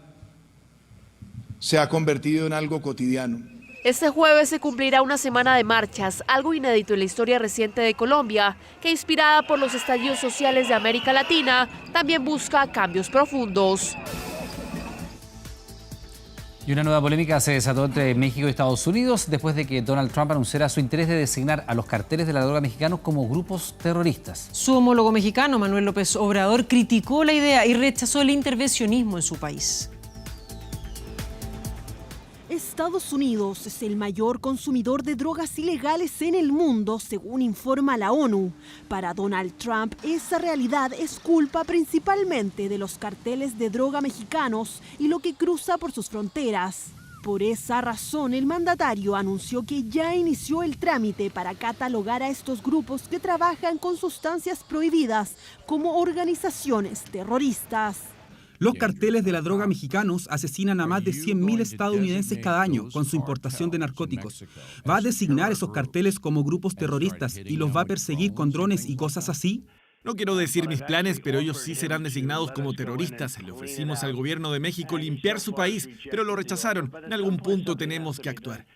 se ha convertido en algo cotidiano? Este jueves se cumplirá una semana de marchas, algo inédito en la historia reciente de Colombia, que inspirada por los estallidos sociales de América Latina, también busca cambios profundos. Y una nueva polémica se desató entre México y Estados Unidos después de que Donald Trump anunciara su interés de designar a los carteles de la droga mexicanos como grupos terroristas. Su homólogo mexicano, Manuel López Obrador, criticó la idea y rechazó el intervencionismo en su país. Estados Unidos es el mayor consumidor de drogas ilegales en el mundo, según informa la ONU. Para Donald Trump, esa realidad es culpa principalmente de los carteles de droga mexicanos y lo que cruza por sus fronteras. Por esa razón, el mandatario anunció que ya inició el trámite para catalogar a estos grupos que trabajan con sustancias prohibidas como organizaciones terroristas. Los carteles de la droga mexicanos asesinan a más de 100.000 estadounidenses cada año con su importación de narcóticos. ¿Va a designar esos carteles como grupos terroristas y los va a perseguir con drones y cosas así? No quiero decir mis planes, pero ellos sí serán designados como terroristas. Le ofrecimos al gobierno de México limpiar su país, pero lo rechazaron. En algún punto tenemos que actuar.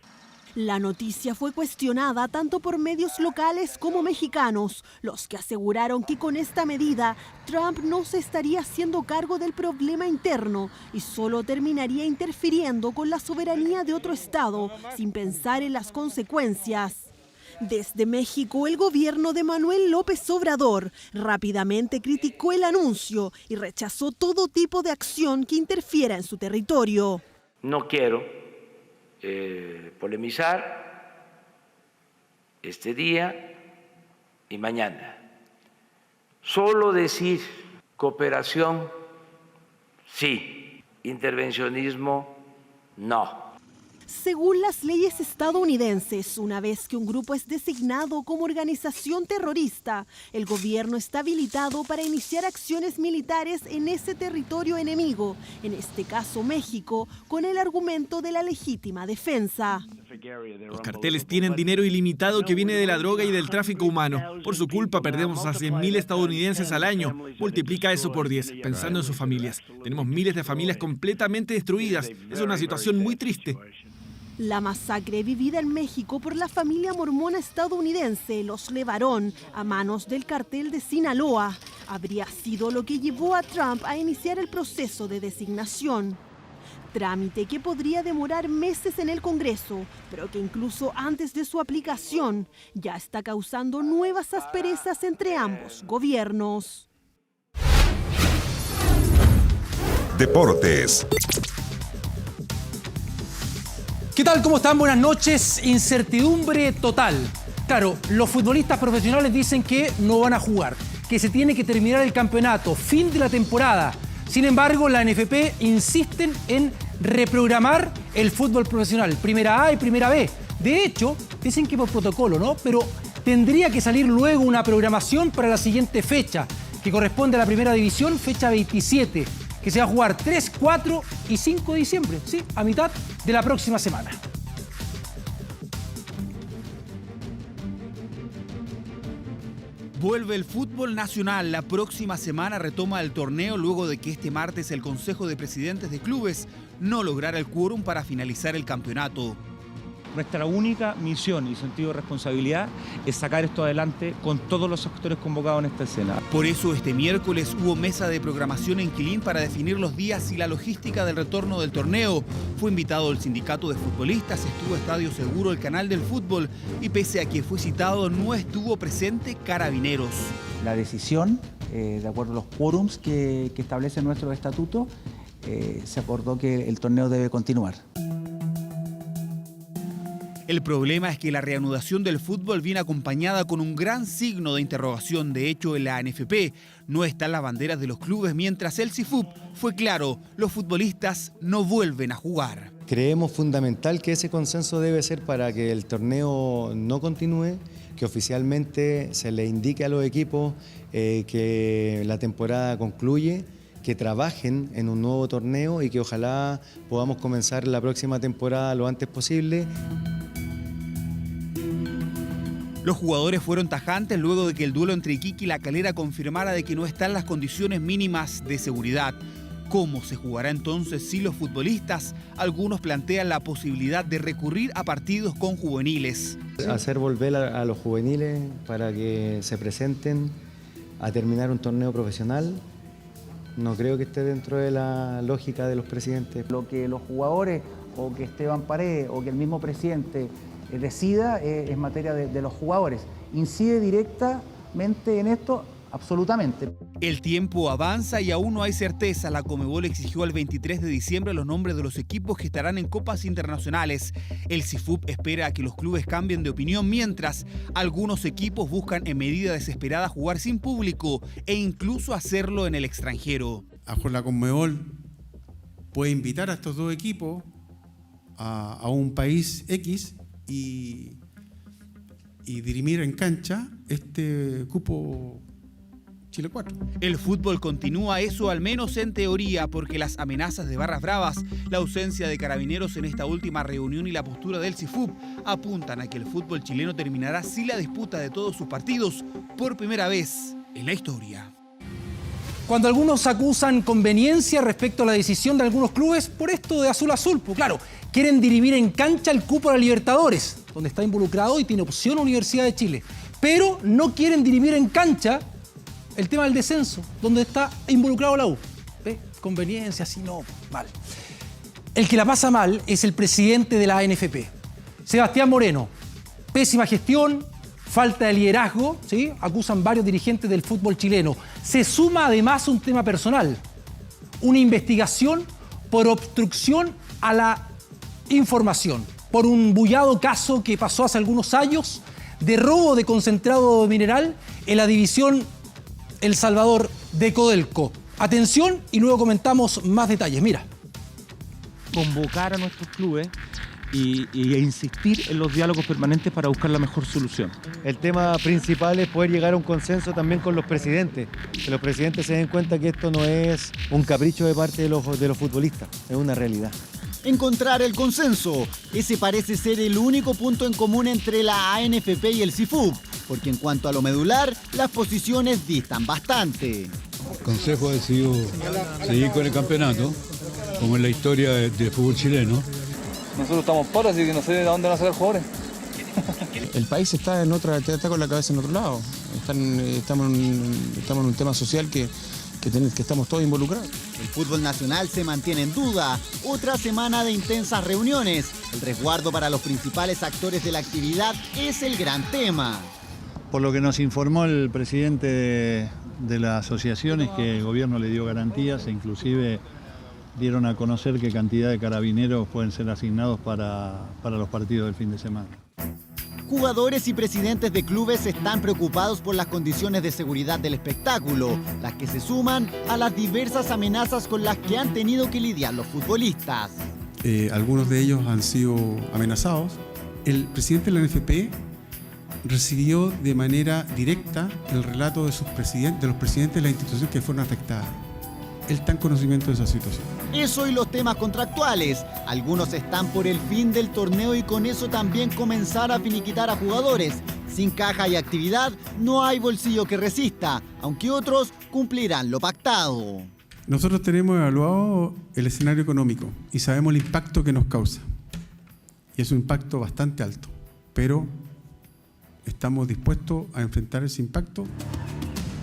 La noticia fue cuestionada tanto por medios locales como mexicanos, los que aseguraron que con esta medida Trump no se estaría haciendo cargo del problema interno y solo terminaría interfiriendo con la soberanía de otro estado sin pensar en las consecuencias. Desde México, el gobierno de Manuel López Obrador rápidamente criticó el anuncio y rechazó todo tipo de acción que interfiera en su territorio. No quiero polemizar este día y mañana. Solo decir cooperación, sí. Intervencionismo, no. Según las leyes estadounidenses, una vez que un grupo es designado como organización terrorista, el gobierno está habilitado para iniciar acciones militares en ese territorio enemigo, en este caso México, con el argumento de la legítima defensa. Los carteles tienen dinero ilimitado que viene de la droga y del tráfico humano. Por su culpa perdemos a 100.000 estadounidenses al año. Multiplica eso por 10, pensando en sus familias. Tenemos miles de familias completamente destruidas. Es una situación muy triste. La masacre vivida en México por la familia mormona estadounidense Los Levarón a manos del cartel de Sinaloa habría sido lo que llevó a Trump a iniciar el proceso de designación. Trámite que podría demorar meses en el Congreso, pero que incluso antes de su aplicación ya está causando nuevas asperezas entre ambos gobiernos. Deportes. ¿Qué tal? ¿Cómo están? Buenas noches. Incertidumbre total. Claro, los futbolistas profesionales dicen que no van a jugar, que se tiene que terminar el campeonato, fin de la temporada. Sin embargo, la NFP insisten en reprogramar el fútbol profesional, Primera A y Primera B. De hecho, dicen que por protocolo, ¿no? Pero tendría que salir luego una programación para la siguiente fecha, que corresponde a la Primera División, fecha 27, que se va a jugar 3, 4 y 5 de diciembre, ¿sí? A mitad de la próxima semana. Vuelve el fútbol nacional. La próxima semana retoma el torneo luego de que este martes el Consejo de Presidentes de Clubes no lograra el quórum para finalizar el campeonato. Nuestra única misión y sentido de responsabilidad es sacar esto adelante con todos los actores convocados en esta escena. Por eso este miércoles hubo mesa de programación en Quilín para definir los días y la logística del retorno del torneo. Fue invitado el sindicato de futbolistas, estuvo Estadio Seguro, el canal del fútbol, y pese a que fue citado no estuvo presente Carabineros. La decisión, de acuerdo a los quórums que establece nuestro estatuto, se acordó que el torneo debe continuar. El problema es que la reanudación del fútbol viene acompañada con un gran signo de interrogación. De hecho, en la ANFP no están las banderas de los clubes, mientras el CIFUB fue claro, los futbolistas no vuelven a jugar. Creemos fundamental que ese consenso debe ser para que el torneo no continúe, que oficialmente se le indique a los equipos que la temporada concluye, que trabajen en un nuevo torneo y que ojalá podamos comenzar la próxima temporada lo antes posible. Los jugadores fueron tajantes luego de que el duelo entre Iquique y La Calera confirmara de que no están las condiciones mínimas de seguridad. ¿Cómo se jugará entonces si los futbolistas? Algunos plantean la posibilidad de recurrir a partidos con juveniles. Hacer volver a los juveniles para que se presenten a terminar un torneo profesional No creo que esté dentro de la lógica de los presidentes. Lo que los jugadores o que Esteban Paredes o que el mismo presidente decida es materia de los jugadores. ¿Incide directamente en esto? Absolutamente. El tiempo avanza y aún no hay certeza. La Conmebol exigió al 23 de diciembre los nombres de los equipos que estarán en copas internacionales. El CIFUB espera a que los clubes cambien de opinión, mientras algunos equipos buscan en medida desesperada jugar sin público e incluso hacerlo en el extranjero. La Conmebol puede invitar a estos dos equipos a un país X y dirimir en cancha este cupo Chile 4. El fútbol continúa, eso al menos en teoría, porque las amenazas de barras bravas, la ausencia de carabineros en esta última reunión y la postura del CIFUB apuntan a que el fútbol chileno terminará sin la disputa de todos sus partidos por primera vez en la historia. Cuando algunos acusan conveniencia respecto a la decisión de algunos clubes por esto de azul azul, pues claro, quieren dirimir en cancha el cupo a la Libertadores, donde está involucrado y tiene opción Universidad de Chile, pero no quieren dirimir en cancha el tema del descenso, donde está involucrado la U. ¿Ve? Conveniencia, así no, mal. El que la pasa mal es el presidente de la ANFP, Sebastián Moreno. Pésima gestión, falta de liderazgo, ¿sí? Acusan varios dirigentes del fútbol chileno. Se suma además un tema personal, una investigación por obstrucción a la información, por un bullado caso que pasó hace algunos años de robo de concentrado mineral en la división El Salvador de Codelco. Atención y luego comentamos más detalles. Mira. Convocar a nuestros clubes e insistir en los diálogos permanentes para buscar la mejor solución. El tema principal es poder llegar a un consenso también con los presidentes, que los presidentes se den cuenta que esto no es un capricho de parte de los futbolistas, es una realidad. Encontrar el consenso. Ese parece ser el único punto en común entre la ANFP y el CIFUB, porque en cuanto a lo medular, las posiciones distan bastante. El Consejo ha decidido seguir con el campeonato, como en la historia del fútbol chileno. Nosotros estamos por, así que no sé de dónde van a sacar jugadores. El país está con la cabeza en otro lado. Estamos en un tema social que estamos todos involucrados. El fútbol nacional se mantiene en duda. Otra semana de intensas reuniones. El resguardo para los principales actores de la actividad es el gran tema. Por lo que nos informó el presidente de la asociación es que el gobierno le dio garantías e inclusive dieron a conocer qué cantidad de carabineros pueden ser asignados para los partidos del fin de semana. Jugadores y presidentes de clubes están preocupados por las condiciones de seguridad del espectáculo, las que se suman a las diversas amenazas con las que han tenido que lidiar los futbolistas. Algunos de ellos han sido amenazados. El presidente de la NFP recibió de manera directa el relato de los presidentes de las instituciones que fueron afectadas. Él está en conocimiento de esa situación. Eso y los temas contractuales. Algunos están por el fin del torneo y con eso también comenzar a finiquitar a jugadores. Sin caja y actividad no hay bolsillo que resista, aunque otros cumplirán lo pactado. Nosotros tenemos evaluado el escenario económico y sabemos el impacto que nos causa. Y es un impacto bastante alto, pero estamos dispuestos a enfrentar ese impacto.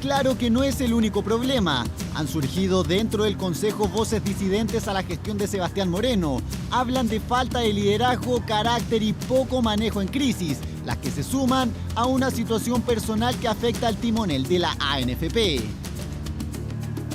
Claro que no es el único problema. Han surgido dentro del Consejo voces disidentes a la gestión de Sebastián Moreno. Hablan de falta de liderazgo, carácter y poco manejo en crisis, las que se suman a una situación personal que afecta al timonel de la ANFP.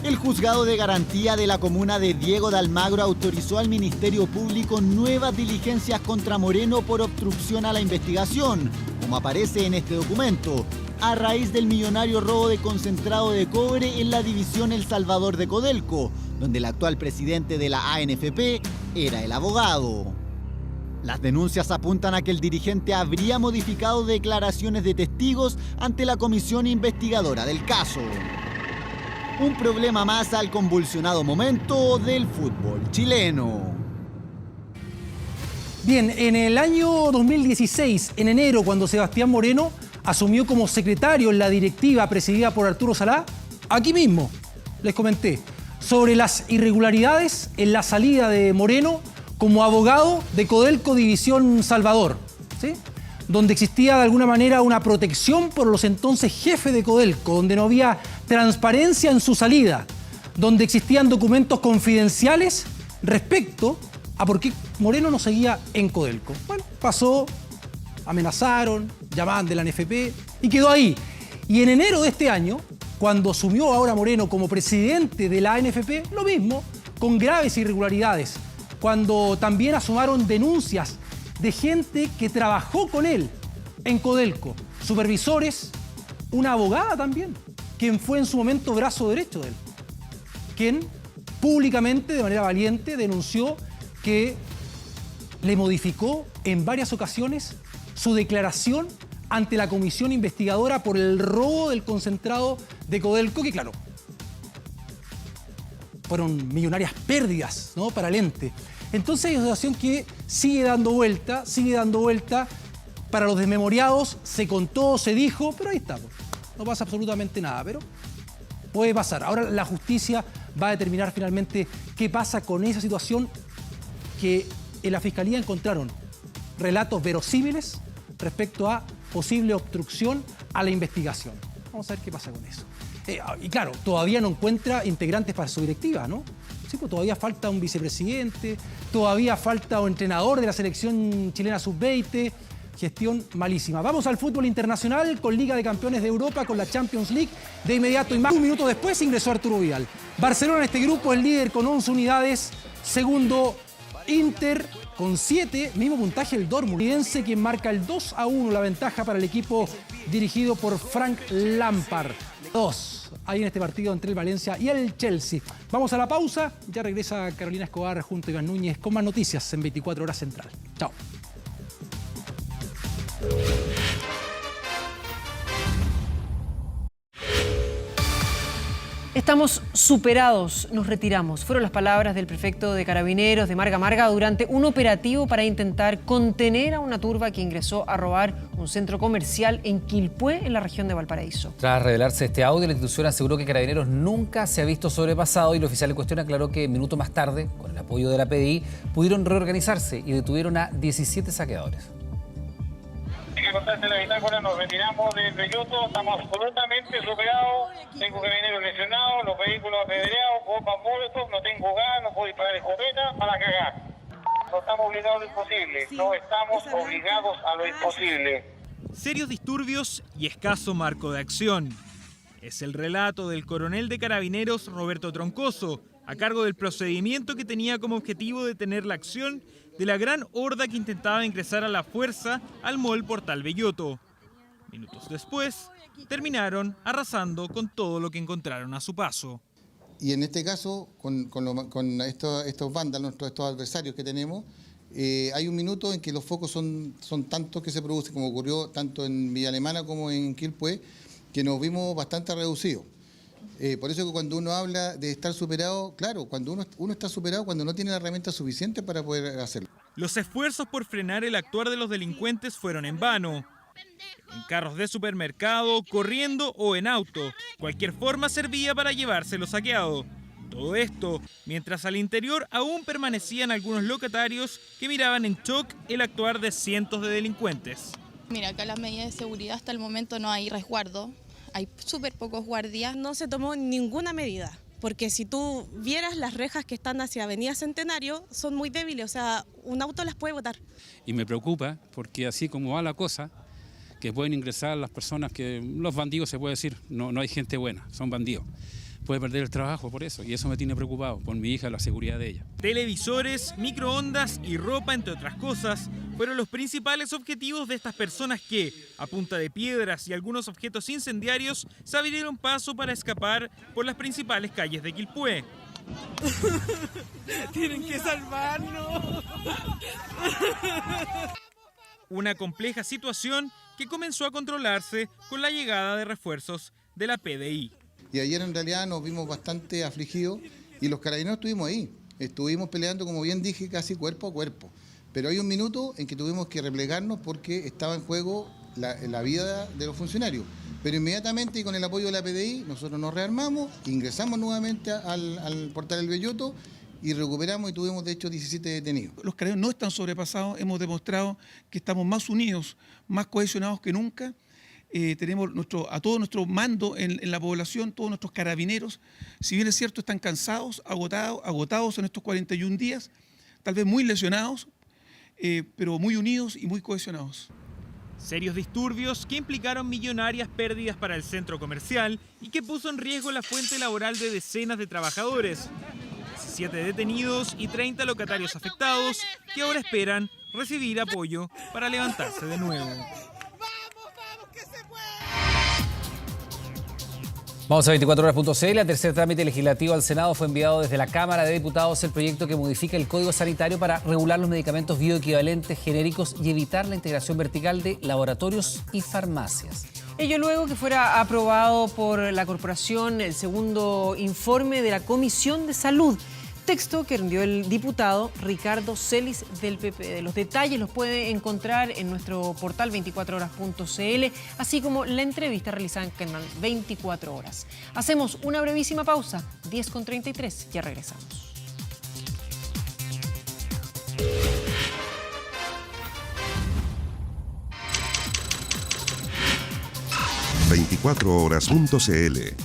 El juzgado de garantía de la comuna de Diego de Almagro autorizó al Ministerio Público nuevas diligencias contra Moreno por obstrucción a la investigación, como aparece en este documento, a raíz del millonario robo de concentrado de cobre en la división El Salvador de Codelco, donde el actual presidente de la ANFP era el abogado. Las denuncias apuntan a que el dirigente habría modificado declaraciones de testigos ante la comisión investigadora del caso. Un problema más al convulsionado momento del fútbol chileno. Bien, en el año 2016, en enero, cuando Sebastián Moreno asumió como secretario en la directiva presidida por Arturo Salá, aquí mismo les comenté sobre las irregularidades en la salida de Moreno como abogado de Codelco División Salvador, ¿sí? Donde existía de alguna manera una protección por los entonces jefes de Codelco, donde no había transparencia en su salida, donde existían documentos confidenciales respecto a por qué Moreno no seguía en Codelco. Bueno, pasó, amenazaron, llamaban de la NFP y quedó ahí. Y en enero de este año, cuando asumió ahora Moreno como presidente de la ANFP, lo mismo, con graves irregularidades. Cuando también asomaron denuncias de gente que trabajó con él en Codelco, supervisores, una abogada también, quien fue en su momento brazo derecho de él, quien públicamente, de manera valiente, denunció que le modificó en varias ocasiones su declaración ante la comisión investigadora por el robo del concentrado de Codelco, que claro, fueron millonarias pérdidas, ¿no?, para el ente. Entonces hay una situación que sigue dando vuelta. Para los desmemoriados se contó, se dijo, pero ahí está, no pasa absolutamente nada, pero puede pasar. Ahora la justicia va a determinar finalmente qué pasa con esa situación que en la Fiscalía encontraron relatos verosímiles respecto a posible obstrucción a la investigación. Vamos a ver qué pasa con eso. Y claro, todavía no encuentra integrantes para su directiva, ¿no? Sí, pues todavía falta un vicepresidente, todavía falta un entrenador de la selección chilena sub-20, gestión malísima. Vamos al fútbol internacional con Liga de Campeones de Europa, con la Champions League. De inmediato y más un minuto después ingresó Arturo Vidal. Barcelona en este grupo es líder con 11 unidades, segundo Inter con 7, mismo puntaje el Dortmund, quien marca el 2-1, la ventaja para el equipo dirigido por Frank Lampard. 2 ahí en este partido entre el Valencia y el Chelsea. Vamos a la pausa, ya regresa Carolina Escobar junto a Iván Núñez con más noticias en 24 Horas Central. Chao. Estamos superados, nos retiramos. Fueron las palabras del prefecto de Carabineros de Marga Marga durante un operativo para intentar contener a una turba que ingresó a robar un centro comercial en Quilpué, en la región de Valparaíso. Tras revelarse este audio, la institución aseguró que Carabineros nunca se ha visto sobrepasado y el oficial en cuestión aclaró que minutos más tarde, con el apoyo de la PDI, pudieron reorganizarse y detuvieron a 17 saqueadores. La bitácora, nos retiramos del Belloto, estamos absolutamente superados, tengo carabineros lesionados, los vehículos apedreados, bombas molotov, no tengo gas, no puedo disparar escopeta para cagar. No estamos obligados a lo imposible, no estamos obligados a lo imposible. Serios disturbios y escaso marco de acción. Es el relato del coronel de Carabineros Roberto Troncoso, a cargo del procedimiento que tenía como objetivo detener la acción de la gran horda que intentaba ingresar a la fuerza al mall Portal Belloto. Minutos después, terminaron arrasando con todo lo que encontraron a su paso. Y en este caso, con estos vándalos, estos adversarios que tenemos, hay un minuto en que los focos son tantos que se producen, como ocurrió tanto en Villa Alemana como en Quilpué, que nos vimos bastante reducidos. Por eso que cuando uno habla de estar superado, claro, cuando uno está superado cuando no tiene la herramienta suficiente para poder hacerlo. Los esfuerzos por frenar el actuar de los delincuentes fueron en vano. En carros de supermercado, corriendo o en auto, cualquier forma servía para llevarse lo saqueado. Todo esto mientras al interior aún permanecían algunos locatarios que miraban en shock el actuar de cientos de delincuentes. Mira, acá las medidas de seguridad hasta el momento no hay resguardo. Hay súper pocos guardias. No se tomó ninguna medida, porque si tú vieras las rejas que están hacia Avenida Centenario, son muy débiles, o sea, un auto las puede botar. Y me preocupa, porque así como va la cosa, que pueden ingresar las personas que, los bandidos se puede decir, no hay gente buena, son bandidos. Puede perder el trabajo por eso, y eso me tiene preocupado, por mi hija, la seguridad de ella. Televisores, microondas y ropa, entre otras cosas, fueron los principales objetivos de estas personas que, a punta de piedras y algunos objetos incendiarios, se abrieron paso para escapar por las principales calles de Quilpué. ¡Tienen que salvarnos! Una compleja situación que comenzó a controlarse con la llegada de refuerzos de la PDI. Y ayer en realidad nos vimos bastante afligidos y los carabineros estuvimos ahí. Estuvimos peleando, como bien dije, casi cuerpo a cuerpo. Pero hay un minuto en que tuvimos que replegarnos porque estaba en juego la vida de los funcionarios. Pero inmediatamente y con el apoyo de la PDI, nosotros nos rearmamos, ingresamos nuevamente al Portal del Belloto y recuperamos y tuvimos de hecho 17 detenidos. Los carabineros no están sobrepasados, hemos demostrado que estamos más unidos, más cohesionados que nunca. tenemos a todo nuestro mando en la población, todos nuestros carabineros, si bien es cierto, están cansados, agotados en estos 41 días, tal vez muy lesionados, pero muy unidos y muy cohesionados. Serios disturbios que implicaron millonarias pérdidas para el centro comercial y que puso en riesgo la fuente laboral de decenas de trabajadores. 17 detenidos y 30 locatarios afectados que ahora esperan recibir apoyo para levantarse de nuevo. Vamos a 24horas.cl. El tercer trámite legislativo al Senado fue enviado desde la Cámara de Diputados el proyecto que modifica el Código Sanitario para regular los medicamentos bioequivalentes genéricos y evitar la integración vertical de laboratorios y farmacias. Ello luego que fuera aprobado por la corporación el segundo informe de la Comisión de Salud. Texto que rindió el diputado Ricardo Celis del PP. Los detalles los puede encontrar en nuestro portal 24horas.cl, así como la entrevista realizada en Canal 24 Horas. Hacemos una brevísima pausa, 10:33, ya regresamos. ...24horas.cl.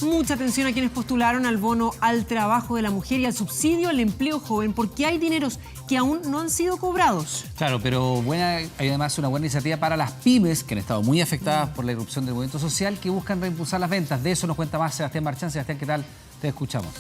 Mucha atención a quienes postularon al bono al trabajo de la mujer y al subsidio al empleo joven, porque hay dineros que aún no han sido cobrados. Claro, pero hay además una buena iniciativa para las pymes, que han estado muy afectadas por la irrupción del movimiento social, que buscan reimpulsar las ventas. De eso nos cuenta más Sebastián Marchán. Sebastián, ¿qué tal? Te escuchamos.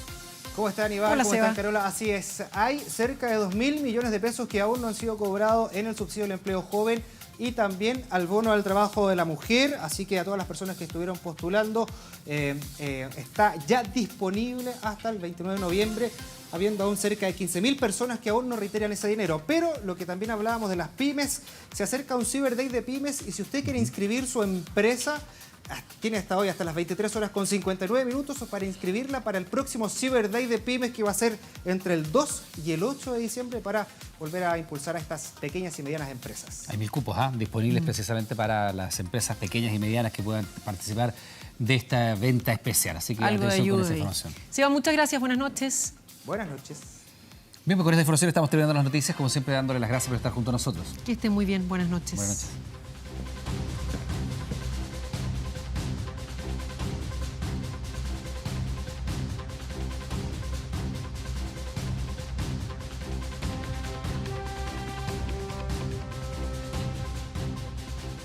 ¿Cómo están, Iván? Hola, ¿Cómo Seba. están, Carola? Así es. Hay cerca de 2.000 millones de pesos que aún no han sido cobrados en el subsidio al empleo joven y también al bono al trabajo de la mujer. Así que a todas las personas que estuvieron postulando, está ya disponible hasta el 29 de noviembre, habiendo aún cerca de 15.000 personas que aún no reiteran ese dinero. Pero lo que también hablábamos de las pymes, se acerca un Cyber Day de pymes y si usted quiere inscribir su empresa, tiene hasta hoy, hasta las 23:59 para inscribirla para el próximo Cyber Day de pymes, que va a ser entre el 2 y el 8 de diciembre, para volver a impulsar a estas pequeñas y medianas empresas. Hay 1.000 cupos disponibles precisamente para las empresas pequeñas y medianas que puedan participar de esta venta especial. Así que Algo de atención con ayuda esa ahí. información. Seba, muchas gracias, buenas noches. Buenas noches. Bien, pues con esta información estamos terminando las noticias, como siempre dándole las gracias por estar junto a nosotros. Que estén muy bien, buenas noches. Buenas noches.